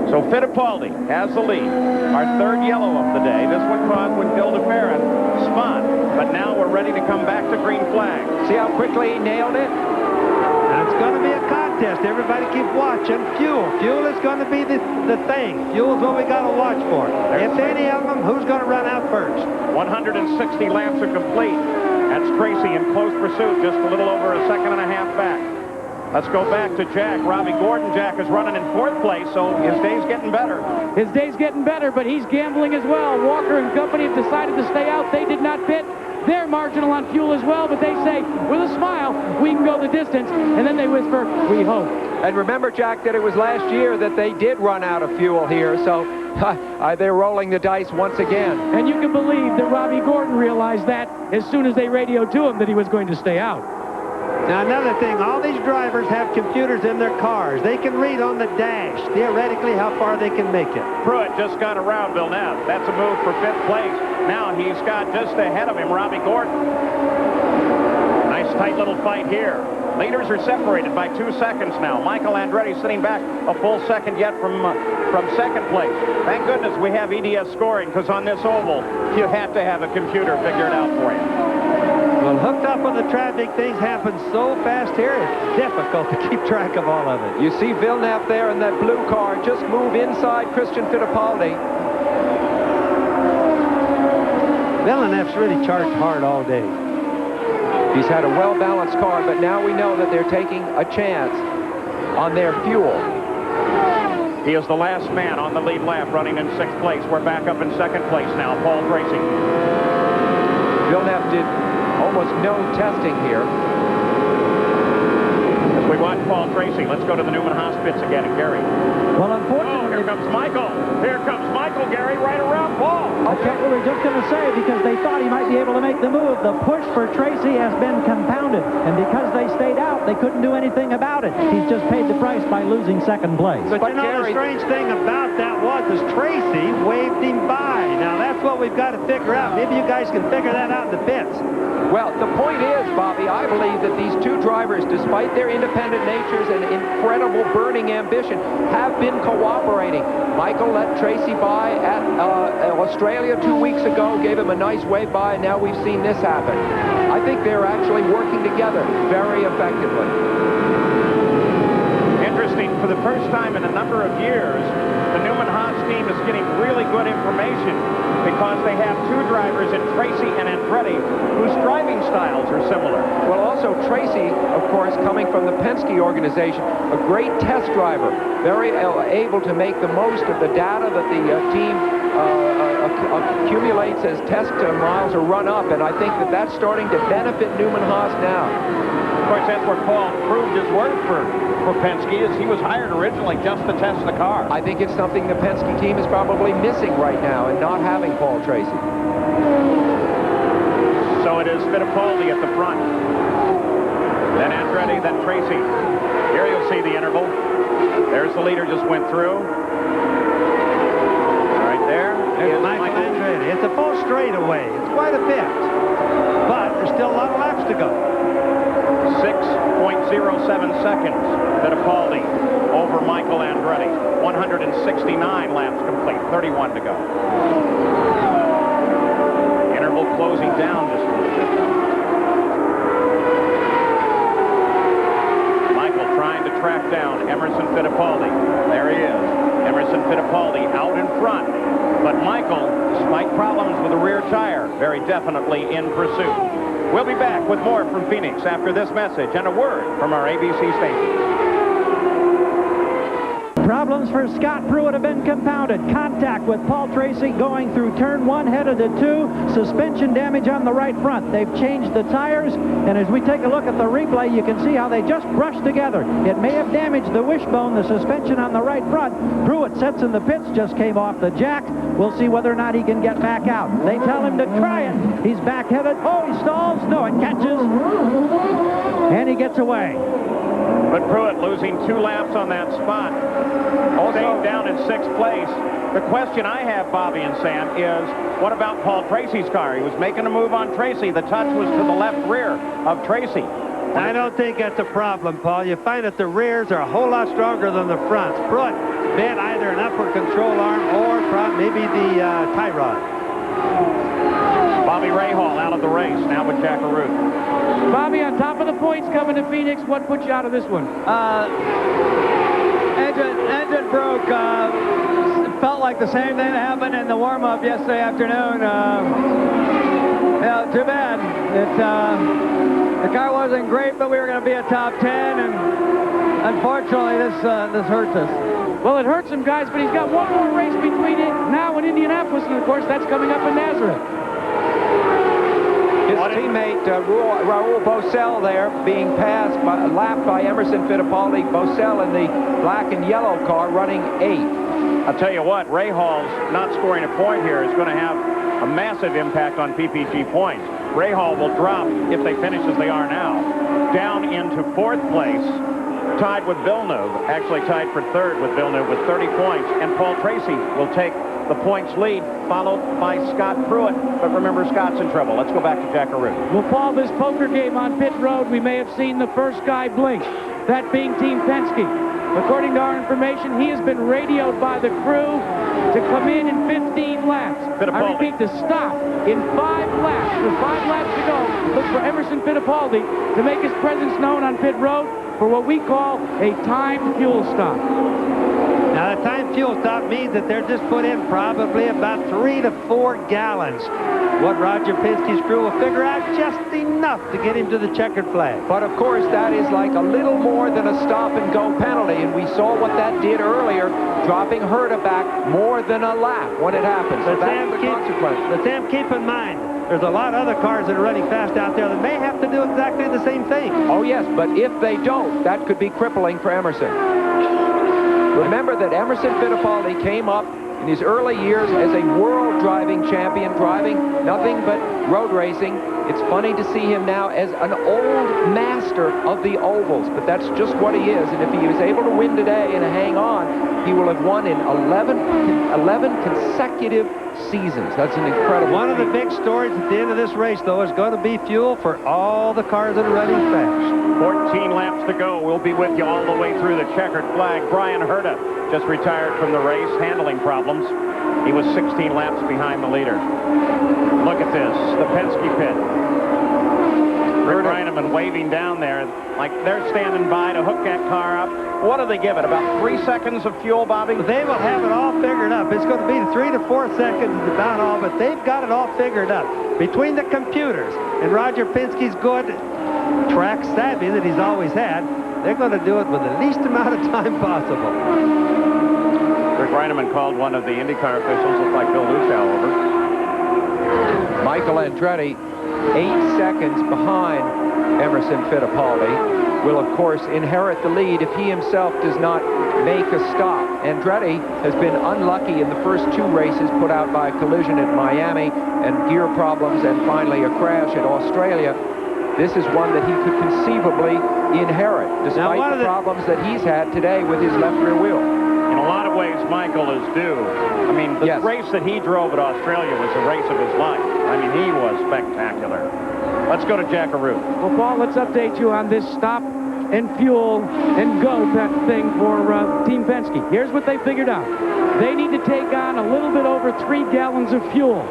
So Fittipaldi has the lead. Our third yellow of the day. This one caused when Bill DeFerrin spun. But now we're ready to come back to green flag. See how quickly he nailed it? Now it's going to be a contest. Everybody keep watching. Fuel. Fuel is going to be the thing. Fuel is what we got to watch for. If any of them, who's going to run out first? 160 laps are complete. That's Tracy in close pursuit, just a little over a second and a half back. Let's go back to Jack. Robbie Gordon. Jack is running in 4th place, so his day's getting better. His day's getting better, but he's gambling as well. Walker and company have decided to stay out. They did not pit. They're marginal on fuel as well, but they say, with a smile, we can go the distance. And then they whisper, we hope. And remember, Jack, that it was last year that they did run out of fuel here, so they're rolling the dice once again. And you can believe that Robbie Gordon realized that as soon as they radioed to him that he was going to stay out. Now, another thing, all these drivers have computers in their cars. They can read on the dash, theoretically, how far they can make it. Pruitt just got around Villeneuve. That's a move for 5th place. Now he's got just ahead of him Robbie Gordon. Nice tight little fight here. Leaders are separated by 2 seconds now. Michael Andretti sitting back a full second yet from 2nd place. Thank goodness we have EDS scoring, because on this oval, you have to have a computer figure it out for you. Well, hooked up on the traffic, things happen so fast here, it's difficult to keep track of all of it. You see Villeneuve there in that blue car just move inside Christian Fittipaldi. Villeneuve's really charged hard all day. He's had a well-balanced car, but now we know that they're taking a chance on their fuel. He is the last man on the lead lap, running in 6th place. We're back up in 2nd place now. Paul Tracy. Villeneuve did almost no testing here. As we watch Paul Tracy, let's go to the Newman Haas pits again and Gary. Well, unfortunately... Here comes Michael. Here comes Michael, Gary, right around Paul. Okay, we were just going to say, because they thought he might be able to make the move, the push for Tracy has been compounded. And because they stayed out, they couldn't do anything about it. He's just paid the price by losing 2nd place. But you know, Gary, the strange thing about that was Tracy waved him by. Now, that's what we've got to figure out. Maybe you guys can figure that out in the pits. Well, the point is, Bobby, I believe that these 2 drivers, despite their independent natures and incredible burning ambition, have been cooperating. Michael let Tracy by at Australia 2 weeks ago, gave him a nice wave by, and now we've seen this happen. I think they're actually working together very effectively. Interesting, for the first time in a number of years, the Newman Haas team is getting really good information because they have 2 drivers in Tracy and Andretti whose driving styles are similar. Well, also Tracy, of course, coming from the Penske organization, a great test driver, very able to make the most of the data that the team accumulates as test miles are run up, and I think that that's starting to benefit Newman Haas now. Of course, that's where Paul proved his worth for Penske, is he was hired originally just to test the car. I think it's something the Penske team is probably missing right now and not having Paul Tracy. So it is Fittipaldi at the front. Then Andretti, then Tracy. Here you'll see the interval. There's the leader just went through. Right there. There's Michael Andretti. It's a full straightaway. It's quite a bit. But there's still a lot of laps to go. 6.07 seconds. Fittipaldi over Michael Andretti. 169 laps complete. 31 to go. Interval closing down just a little bit. Michael trying to track down Emerson Fittipaldi. There he is. Emerson Fittipaldi out in front. But Michael, despite problems with the rear tire, very definitely in pursuit. We'll be back with more from Phoenix after this message and a word from our ABC station. Problems for Scott Pruitt have been compounded. Contact with Paul Tracy going through turn 1, headed to 2. Suspension damage on the right front. They've changed the tires, and as we take a look at the replay, you can see how they just brushed together. It may have damaged the wishbone, the suspension on the right front. Pruitt sets in the pits, just came off the jack. We'll see whether or not he can get back out. They tell him to try it. He's back headed. Oh, he stalls. No, it catches. And he gets away. But Pruitt losing 2 laps on that spot. Staying down in 6th place. The question I have, Bobby and Sam, is what about Paul Tracy's car? He was making a move on Tracy. The touch was to the left rear of Tracy. I don't think that's a problem, Paul. You find that the rears are a whole lot stronger than the fronts. Pruitt bent either an upward control arm or maybe the tie rod. Bobby Rahal out of the race, now with Jack Arute. Bobby, on top of the points coming to Phoenix, what put you out of this one? Engine broke. Felt like the same thing that happened in the warm-up yesterday afternoon. Yeah, too bad. The car wasn't great, but we were going to be a top 10, and unfortunately, this hurts us. Well, it hurts him, guys, but he's got one more race between it now and Indianapolis, and of course that's coming up in Nazareth. His teammate Raul Boesel there being lapped by Emerson Fittipaldi. Boesel in the black and yellow car running 8th. I'll tell you what, Ray Hall's not scoring a point here is going to have a massive impact on PPG points. Ray Hall will drop, if they finish as they are now, down into 4th place, tied with Villeneuve, actually tied for 3rd with Villeneuve with 30 points, and Paul Tracy will take the points lead, followed by Scott Pruitt. But remember, Scott's in trouble. Let's go back to Jack Arute. Well, Paul, this poker game on pit road, we may have seen the first guy blink, that being Team Penske. According to our information, he has been radioed by the crew to come in 15 laps. I repeat, to stop in 5 laps. With 5 laps to go, look for Emerson Fittipaldi to make his presence known on pit road for what we call a timed fuel stop. Now, the timed fuel stop means that they're just put in probably about 3 to 4 gallons. What Roger Penske's crew will figure out just enough to get him to the checkered flag. But of course, that is like a little more than a stop-and-go penalty, and we saw what that did earlier, dropping Herta back more than a lap when it happens. So that's the consequence. But Sam, keep in mind, there's a lot of other cars that are running fast out there that may have to do exactly the same thing. Oh, yes, but if they don't, that could be crippling for Emerson. Remember that Emerson Fittipaldi came up in his early years as a world driving champion, driving nothing but road racing. It's funny to see him now as an old master of the ovals, but that's just what he is. And if he was able to win today and hang on, he will have won in 11 consecutive seasons. That's an incredible One of the big stories at the end of this race, though, is going to be fuel for all the cars that are running fast. 14 laps to go. We'll be with you all the way through the checkered flag. Brian Herta just retired from the race, handling problems. He was 16 laps behind the leader. Look at this, the Penske pit. Rick Reineman waving down there like they're standing by to hook that car up. What do they give it, about 3 seconds of fuel, Bobby? They will have it all figured up. It's going to be 3 to 4 seconds is about all, but they've got it all figured up. Between the computers and Roger Penske's good track savvy that he's always had, they're going to do it with the least amount of time possible. Rick Reineman called one of the IndyCar officials, looked like Bill Luchow, over. Michael Andretti, 8 seconds behind Emerson Fittipaldi, will of course inherit the lead if he himself does not make a stop. Andretti has been unlucky in the first 2 races, put out by a collision at Miami and gear problems and finally a crash at Australia. This is one that he could conceivably inherit, despite the problems that he's had today with his left rear wheel. In a lot of ways, Michael is due. I mean, the race that he drove at Australia was the race of his life. I mean, he was spectacular. Let's go to Jack Arute. Well, Paul, let's update you on this stop and fuel and go thing for Team Penske. Here's what they figured out. They need to take on a little bit over 3 gallons of fuel.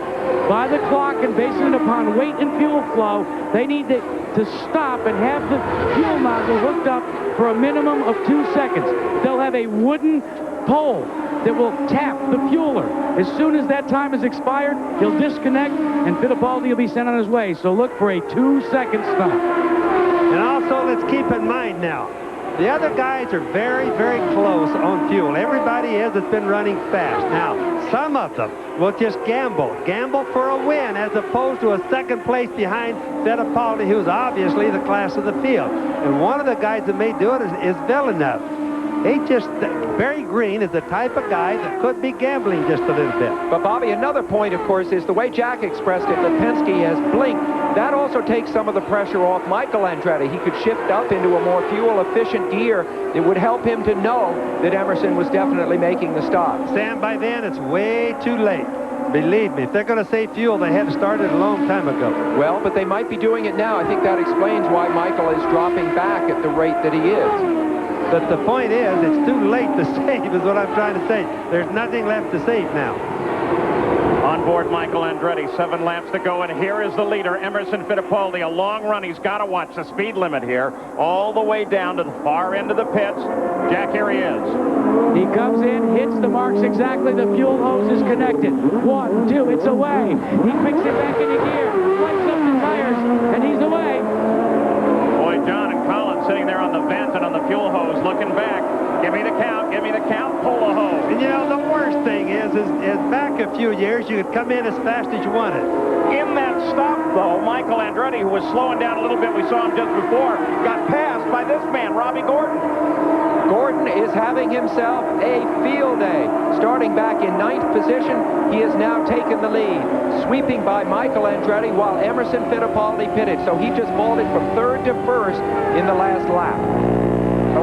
By the clock and basing it upon weight and fuel flow, they need to stop and have the fuel nozzle hooked up for a minimum of 2 seconds. They'll have a wooden pole that will tap the fueler. As soon as that time is expired, he'll disconnect and Fittipaldi will be sent on his way. So look for a 2-second stop. And also, let's keep in mind now, the other guys are very, very close on fuel. Everybody is that's been running fast. Now, some of them will just gamble for a win as opposed to a second place behind Fittipaldi, who's obviously the class of the field. And one of the guys that may do it is Villeneuve. Barry Green is the type of guy that could be gambling just a little bit. But Bobby, another point, of course, is the way Jack expressed it, that Penske has blinked. That also takes some of the pressure off Michael Andretti. He could shift up into a more fuel-efficient gear. It would help him to know that Emerson was definitely making the stop. Sam, by then, it's way too late. Believe me, if they're going to save fuel, they had to start it a long time ago. Well, but they might be doing it now. I think that explains why Michael is dropping back at the rate that he is. But the point is, it's too late to save, is what I'm trying to say. There's nothing left to save now. On board Michael Andretti, 7 laps to go, and here is the leader, Emerson Fittipaldi. A long run. He's got to watch the speed limit here, all the way down to the far end of the pits. Jack, here he is. He comes in, hits the marks exactly. The fuel hose is connected. 1, 2, it's away. He picks it back into gear, flips up the tires, and he's away. Boy, John and Colin sitting there on the vent and on the fuel hose looking back. Give me the count. Give me the count. Pull a hose. And you know, the worst thing is back a few years, you could come in as fast as you wanted. In that stop, though, Michael Andretti, who was slowing down a little bit, we saw him just before, got passed by this man, Robbie Gordon. Gordon is having himself a field day. Starting back in 9th position, he has now taken the lead, sweeping by Michael Andretti while Emerson Fittipaldi pitted. So he just vaulted from 3rd to 1st in the last lap.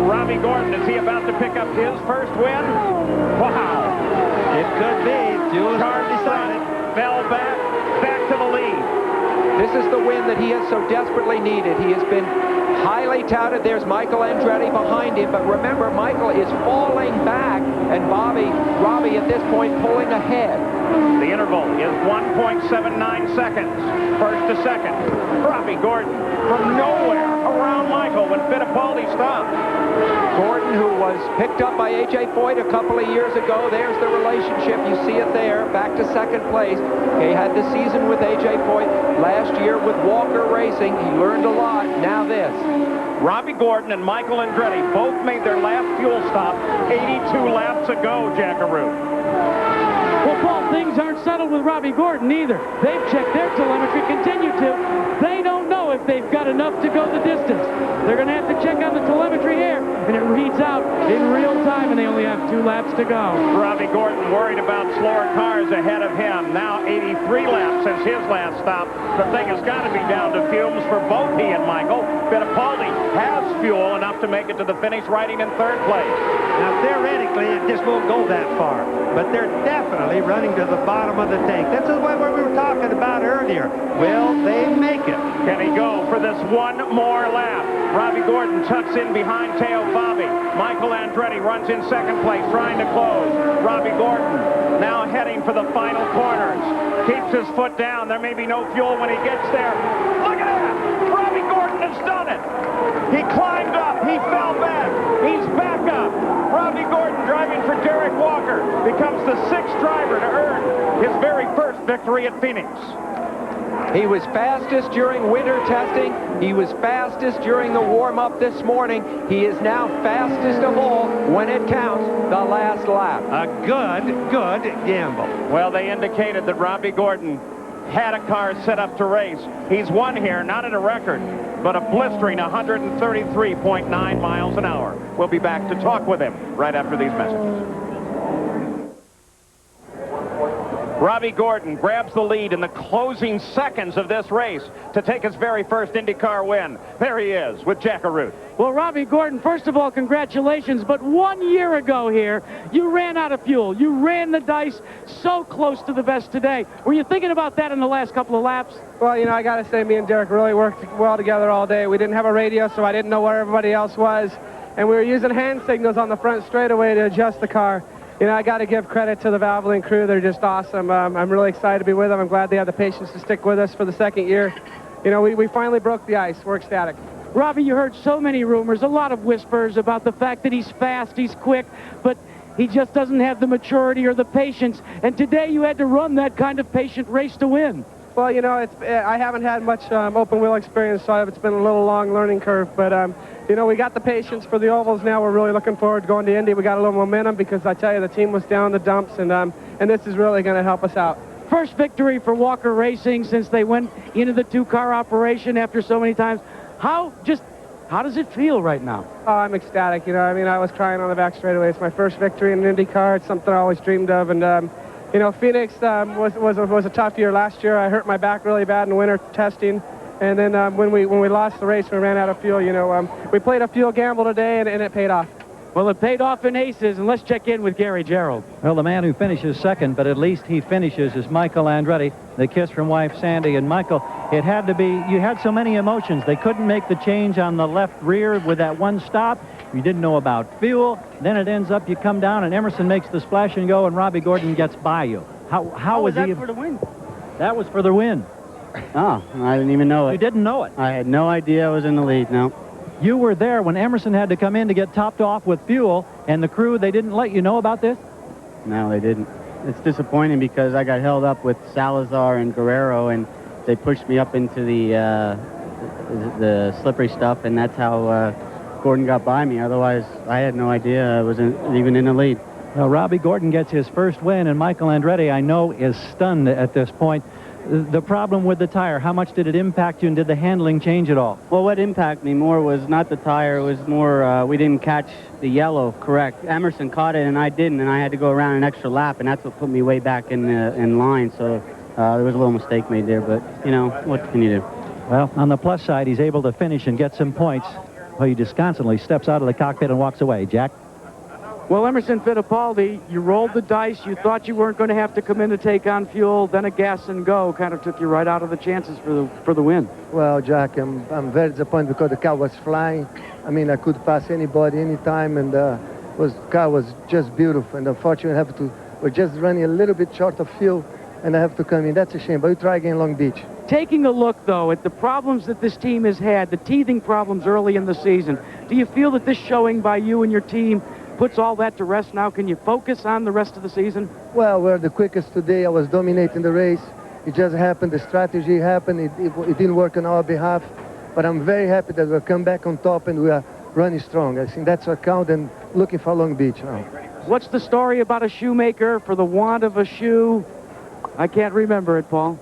Robbie Gordon, is he about to pick up his first win? Wow. It could be. Fuel is hard decided. Fell back to the lead. This is the win that he has so desperately needed. He has been highly touted. There's Michael Andretti behind him, but remember, Michael is falling back, and Robbie at this point pulling ahead. The interval is 1.79 seconds, first to second. Robbie Gordon from nowhere around Michael when Fittipaldi stopped. Gordon, who was picked up by A.J. Foyt a couple of years ago, there's the relationship. You see it there, back to second place. He had the season with A.J. Foyt. Last year with Walker Racing, he learned a lot. Now this. Robbie Gordon and Michael Andretti both made their last fuel stop 82 laps ago, Jackaroo. Well, Paul, things aren't settled with Robbie Gordon either. They've checked their telemetry, continue to. They don't know if they've got enough to go the distance. They're going to have to check out the telemetry here, and it reads out in real time, and they only have 2 laps to go. Robbie Gordon worried about slower cars ahead of him. Now 83 laps since his last stop. The thing has got to be down to fumes for both he and Michael. Fittipaldi has fuel enough to make it to the finish, riding in 3rd place. Now, theoretically, it just won't go that far, but they're definitely running to the bottom of the tank. This is what we were talking about earlier. Will they make it? Can he go for this one more lap? Robbie Gordon tucks in behind Teo Fabi. Michael Andretti runs in 2nd place, trying to close. Robbie Gordon now heading for the final corners. Keeps his foot down. There may be no fuel when he gets there. Look at that! Robbie Gordon has done it! He climbed up. He fell back. He's back up. Robbie Gordon, driving for Derek Walker, becomes the 6th driver to earn his very first victory at Phoenix. He was fastest during winter testing. He was fastest during the warm-up this morning. He is now fastest of all when it counts, the last lap. A good gamble. Well, they indicated that Robbie Gordon had a car set up to race. He's won here, not at a record, but a blistering 133.9 miles an hour. We'll be back to talk with him right after these messages. Robbie Gordon grabs the lead in the closing seconds of this race to take his very first IndyCar win. There he is with Jackaroo. Well, Robbie Gordon, first of all, congratulations. But 1 year ago here, you ran out of fuel. You ran the dice so close to the best today. Were you thinking about that in the last couple of laps? Well, you know, I got to say, me and Derek really worked well together all day. We didn't have a radio, so I didn't know where everybody else was. And we were using hand signals on the front straightaway to adjust the car. You know, I got to give credit to the Valvoline crew. They're just awesome. I'm really excited to be with them. I'm glad they had the patience to stick with us for the 2nd year. You know, we finally broke the ice. We're ecstatic. Robbie, you heard so many rumors, a lot of whispers about the fact that he's fast, he's quick, but he just doesn't have the maturity or the patience. And today you had to run that kind of patient race to win. Well, you know, I haven't had much open wheel experience, so it's been a little long learning curve. But, you know, we got the patience for the ovals now. We're really looking forward to going to Indy. We got a little momentum because I tell you, the team was down the dumps, and this is really going to help us out. First victory for Walker Racing since they went into the 2-car operation after so many times. How does it feel right now? Oh, I'm ecstatic. You know, I mean, I was crying on the back straightaway. It's my first victory in an IndyCar. It's something I always dreamed of, and you know, Phoenix was a tough year last year. I hurt my back really bad in winter testing, and then when we lost the race, we ran out of fuel. You know, we played a fuel gamble today, and it paid off. Well, it paid off in aces, and let's check in with Gary Gerald. Well, the man who finishes second, but at least he finishes, is Michael Andretti, the kiss from wife Sandy. And Michael, it had to be, you had so many emotions. They couldn't make the change on the left rear with that one stop. You didn't know about fuel. Then it ends up you come down, and Emerson makes the splash and go, and Robbie Gordon gets by you. How was that he? For the win? That was for the win. Oh, I didn't even know it. You didn't know it? I had no idea I was in the lead, no. You were there when Emerson had to come in to get topped off with fuel, and the crew, they didn't let you know about this? No, they didn't. It's disappointing because I got held up with Salazar and Guerrero, and they pushed me up into the slippery stuff, and that's how Gordon got by me. Otherwise, I had no idea I was even in the lead. Well, Robbie Gordon gets his first win, and Michael Andretti, I know, is stunned at this point. The problem with the tire, how much did it impact you, and did the handling change at all? Well, what impacted me more was not the tire. It was more we didn't catch the yellow correct. Emerson caught it, and I didn't, and I had to go around an extra lap, and that's what put me way back in line. So there was a little mistake made there, but, you know, what can you do? Well, on the plus side, he's able to finish and get some points. Well, he disconsolately steps out of the cockpit and walks away. Jack? Well, Emerson Fittipaldi, you rolled the dice. You thought you weren't going to have to come in to take on fuel. Then a gas and go kind of took you right out of the chances for the win. Well, Jack, I'm very disappointed because the car was flying. I mean, I could pass anybody anytime, and the car was just beautiful. And unfortunately, we're just running a little bit short of fuel, and I have to come in. That's a shame, but we try again in Long Beach. Taking a look, though, at the problems that this team has had, the teething problems early in the season, do you feel that this showing by you and your team puts all that to rest now? Can you focus on the rest of the season? Well, we're the quickest today. I was dominating the race. It just happened. The strategy happened. It didn't work on our behalf. But I'm very happy that we've come back on top and we are running strong. I think that's what counts, and looking for Long Beach now. What's the story about a shoemaker for the want of a shoe? I can't remember it, Paul.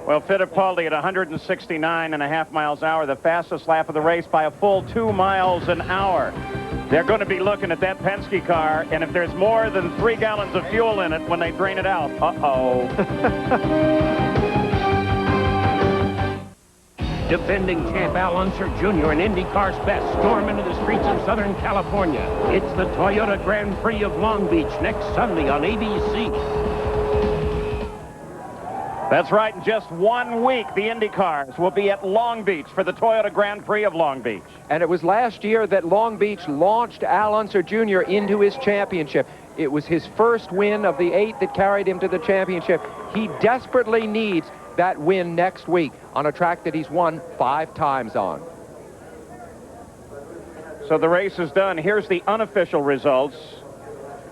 Well, Fittipaldi at 169.5 miles an hour, the fastest lap of the race by a full 2 miles an hour. They're going to be looking at that Penske car, and if there's more than 3 gallons of fuel in it when they drain it out, uh-oh. Defending champ Al Unser Jr. and IndyCar's best storm into the streets of Southern California. It's the Toyota Grand Prix of Long Beach next Sunday on ABC. That's right. In just 1 week, the IndyCars will be at Long Beach for the Toyota Grand Prix of Long Beach. And it was last year that Long Beach launched Al Unser Jr. into his championship. It was his first win of the 8 that carried him to the championship. He desperately needs that win next week on a track that he's won 5 times on. So the race is done. Here's the unofficial results.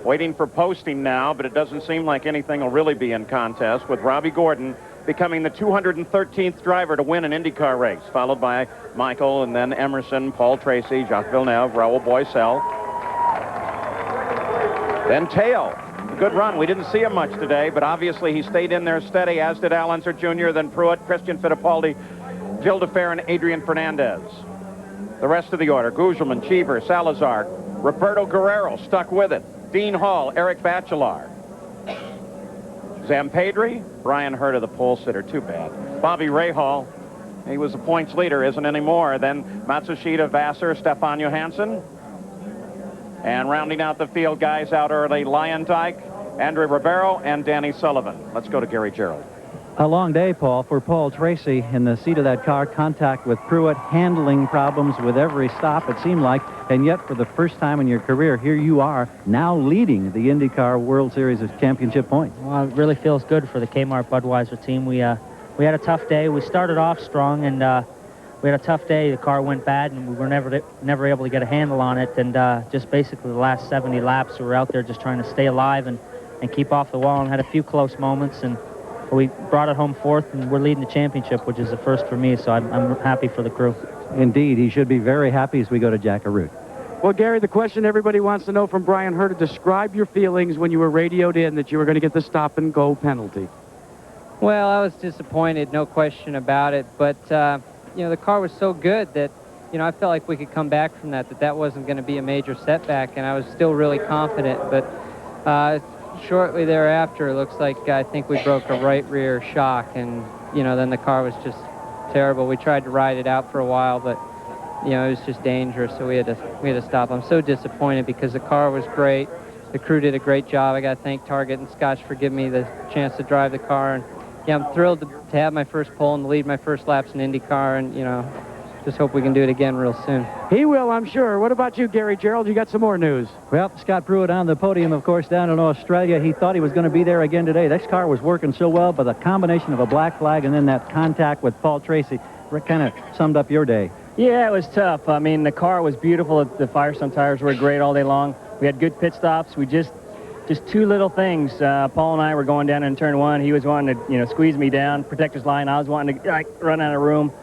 Waiting for posting now, but it doesn't seem like anything will really be in contest, with Robbie Gordon becoming the 213th driver to win an IndyCar race, followed by Michael and then Emerson, Paul Tracy, Jacques Villeneuve, Raoul Boisel. Then Teo. Good run. We didn't see him much today, but obviously he stayed in there steady, as did Al Unser Jr., then Pruitt, Christian Fittipaldi, Gil DeFer, and Adrian Fernandez. The rest of the order: Gugelman, Cheever, Salazar, Roberto Guerrero stuck with it. Dean Hall, Eric Bachelard. Zampedri, Brian Hurta, the pole sitter, too bad. Bobby Rahal, he was the points leader, isn't anymore. Then Matsushita, Vassar, Stefan Johansson. And rounding out the field, guys out early: Lion Dyke, Andre Ribeiro, and Danny Sullivan. Let's go to Gary Gerald. A long day, Paul, for Paul Tracy in the seat of that car. Contact with Pruitt, handling problems with every stop, it seemed like. And yet, for the first time in your career, here you are now leading the IndyCar World Series of Championship points. Well, it really feels good for the Kmart Budweiser team. We had a tough day. We started off strong, and we had a tough day. The car went bad, and we were never able to get a handle on it. And just basically the last 70 laps, we were out there just trying to stay alive and keep off the wall, and had a few close moments. And we brought it home 4th, and we're leading the championship, which is a first for me, so I'm happy for the crew. Indeed, he should be very happy as we go to Jack Arute. Well, Gary, the question everybody wants to know from Brian Hurta: describe your feelings when you were radioed in that you were going to get the stop-and-go penalty. Well, I was disappointed, no question about it, but, you know, the car was so good that, you know, I felt like we could come back from that wasn't going to be a major setback, and I was still really confident, but shortly thereafter, it looks like I think we broke a right rear shock, and, you know, then the car was just terrible. We tried to ride it out for a while, but, you know, it was just dangerous, so we had to stop. I'm so disappointed because the car was great. The crew did a great job. I got to thank Target and Scotch for giving me the chance to drive the car, and yeah, I'm thrilled to have my first pole and lead my first laps in IndyCar, and, you know, just hope we can do it again real soon. He will, I'm sure. What about you, Gary Gerald? You got some more news? Well, Scott Pruitt on the podium, of course, down in Australia. He thought he was going to be there again today. This car was working so well, but the combination of a black flag and then that contact with Paul Tracy kind of summed up your day. Yeah, it was tough. I mean, the car was beautiful. The Firestone tires were great all day long. We had good pit stops. We just 2 little things. Paul and I were going down in turn 1. He was wanting to, you know, squeeze me down, protect his line. I was wanting to run out of room.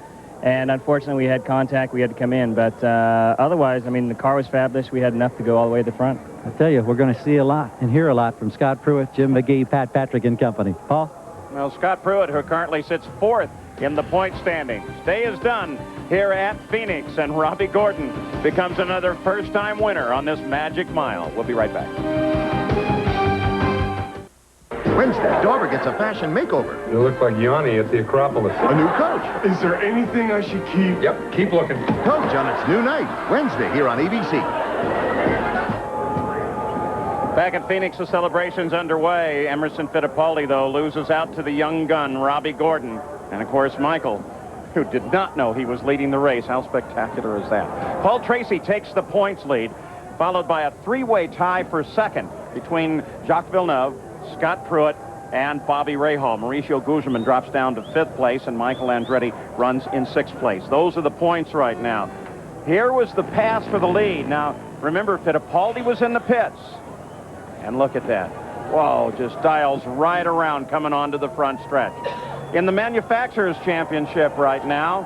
And unfortunately, we had contact. We had to come in. But otherwise, I mean, the car was fabulous. We had enough to go all the way to the front. I tell you, we're going to see a lot and hear a lot from Scott Pruitt, Jim McGee, Pat Patrick and company. Paul? Well, Scott Pruitt, who currently sits 4th in the point standings. Day is done here at Phoenix, and Robbie Gordon becomes another first-time winner on this Magic Mile. We'll be right back. Wednesday, Dauber gets a fashion makeover. You look like Yanni at the Acropolis. A new coach. Is there anything I should keep? Yep, keep looking. Coach on its new night. Wednesday here on ABC. Back at Phoenix, the celebration's underway. Emerson Fittipaldi, though, loses out to the young gun, Robbie Gordon. And, of course, Michael, who did not know he was leading the race. How spectacular is that? Paul Tracy takes the points lead, followed by a three-way tie for second between Jacques Villeneuve, Scott Pruitt, and Bobby Rahal. Mauricio Guzman drops down to 5th place, and Michael Andretti runs in 6th place. Those are the points right now. Here was the pass for the lead. Now, remember, Fittipaldi was in the pits. And look at that. Whoa, just dials right around coming onto the front stretch. In the Manufacturers' Championship right now,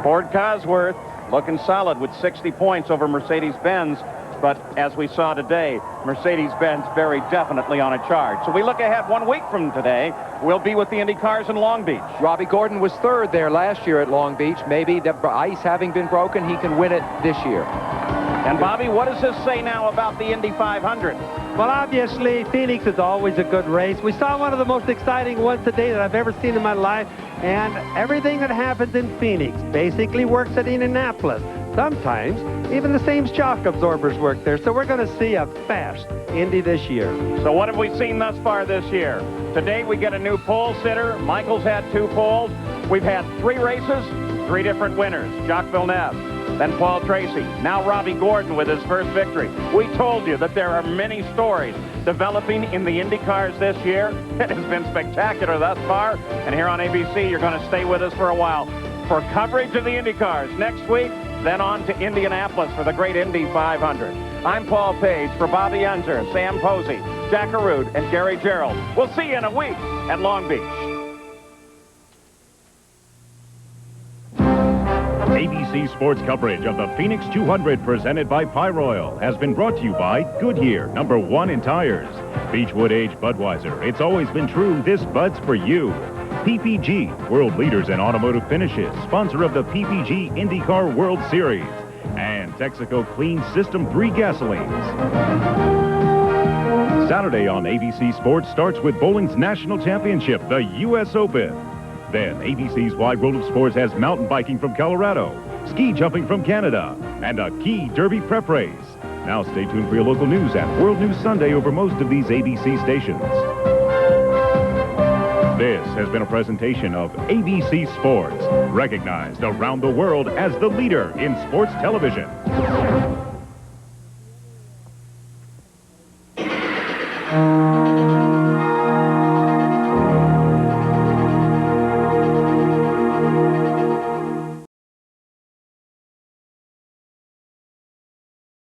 Ford Cosworth looking solid with 60 points over Mercedes-Benz. But as we saw today, Mercedes-Benz very definitely on a charge. So we look ahead 1 week from today. We'll be with the Indy cars in Long Beach. Robbie Gordon was 3rd there last year at Long Beach. Maybe the ice having been broken, he can win it this year. And Bobby, what does this say now about the Indy 500? Well, obviously, Phoenix is always a good race. We saw one of the most exciting ones today that I've ever seen in my life. And everything that happens in Phoenix basically works at Indianapolis. Sometimes, even the same shock absorbers work there. So we're going to see a fast Indy this year. So what have we seen thus far this year? Today we get a new pole sitter. Michael's had 2 poles. We've had 3 races, 3 different winners. Jacques Villeneuve, then Paul Tracy, now Robbie Gordon with his first victory. We told you that there are many stories developing in the Indy cars this year. It has been spectacular thus far. And here on ABC, you're going to stay with us for a while for coverage of the Indy cars next week, then on to Indianapolis for the great Indy 500. I'm Paul Page for Bobby Unser, Sam Posey, Jack Arud, and Gary Gerald. We'll see you in a week at Long Beach. ABC Sports coverage of the Phoenix 200 presented by Pyroil has been brought to you by Goodyear, #1 in tires. Beechwood Age Budweiser, it's always been true, this Bud's for you. PPG, world leaders in automotive finishes, sponsor of the PPG IndyCar World Series. And Texaco Clean System 3 gasolines. Saturday on ABC Sports starts with bowling's national championship, the U.S. Open. Then ABC's Wide World of Sports has mountain biking from Colorado, ski jumping from Canada, and a key Derby prep race. Now stay tuned for your local news at World News Sunday over most of these ABC stations. This has been a presentation of ABC Sports, recognized around the world as the leader in sports television.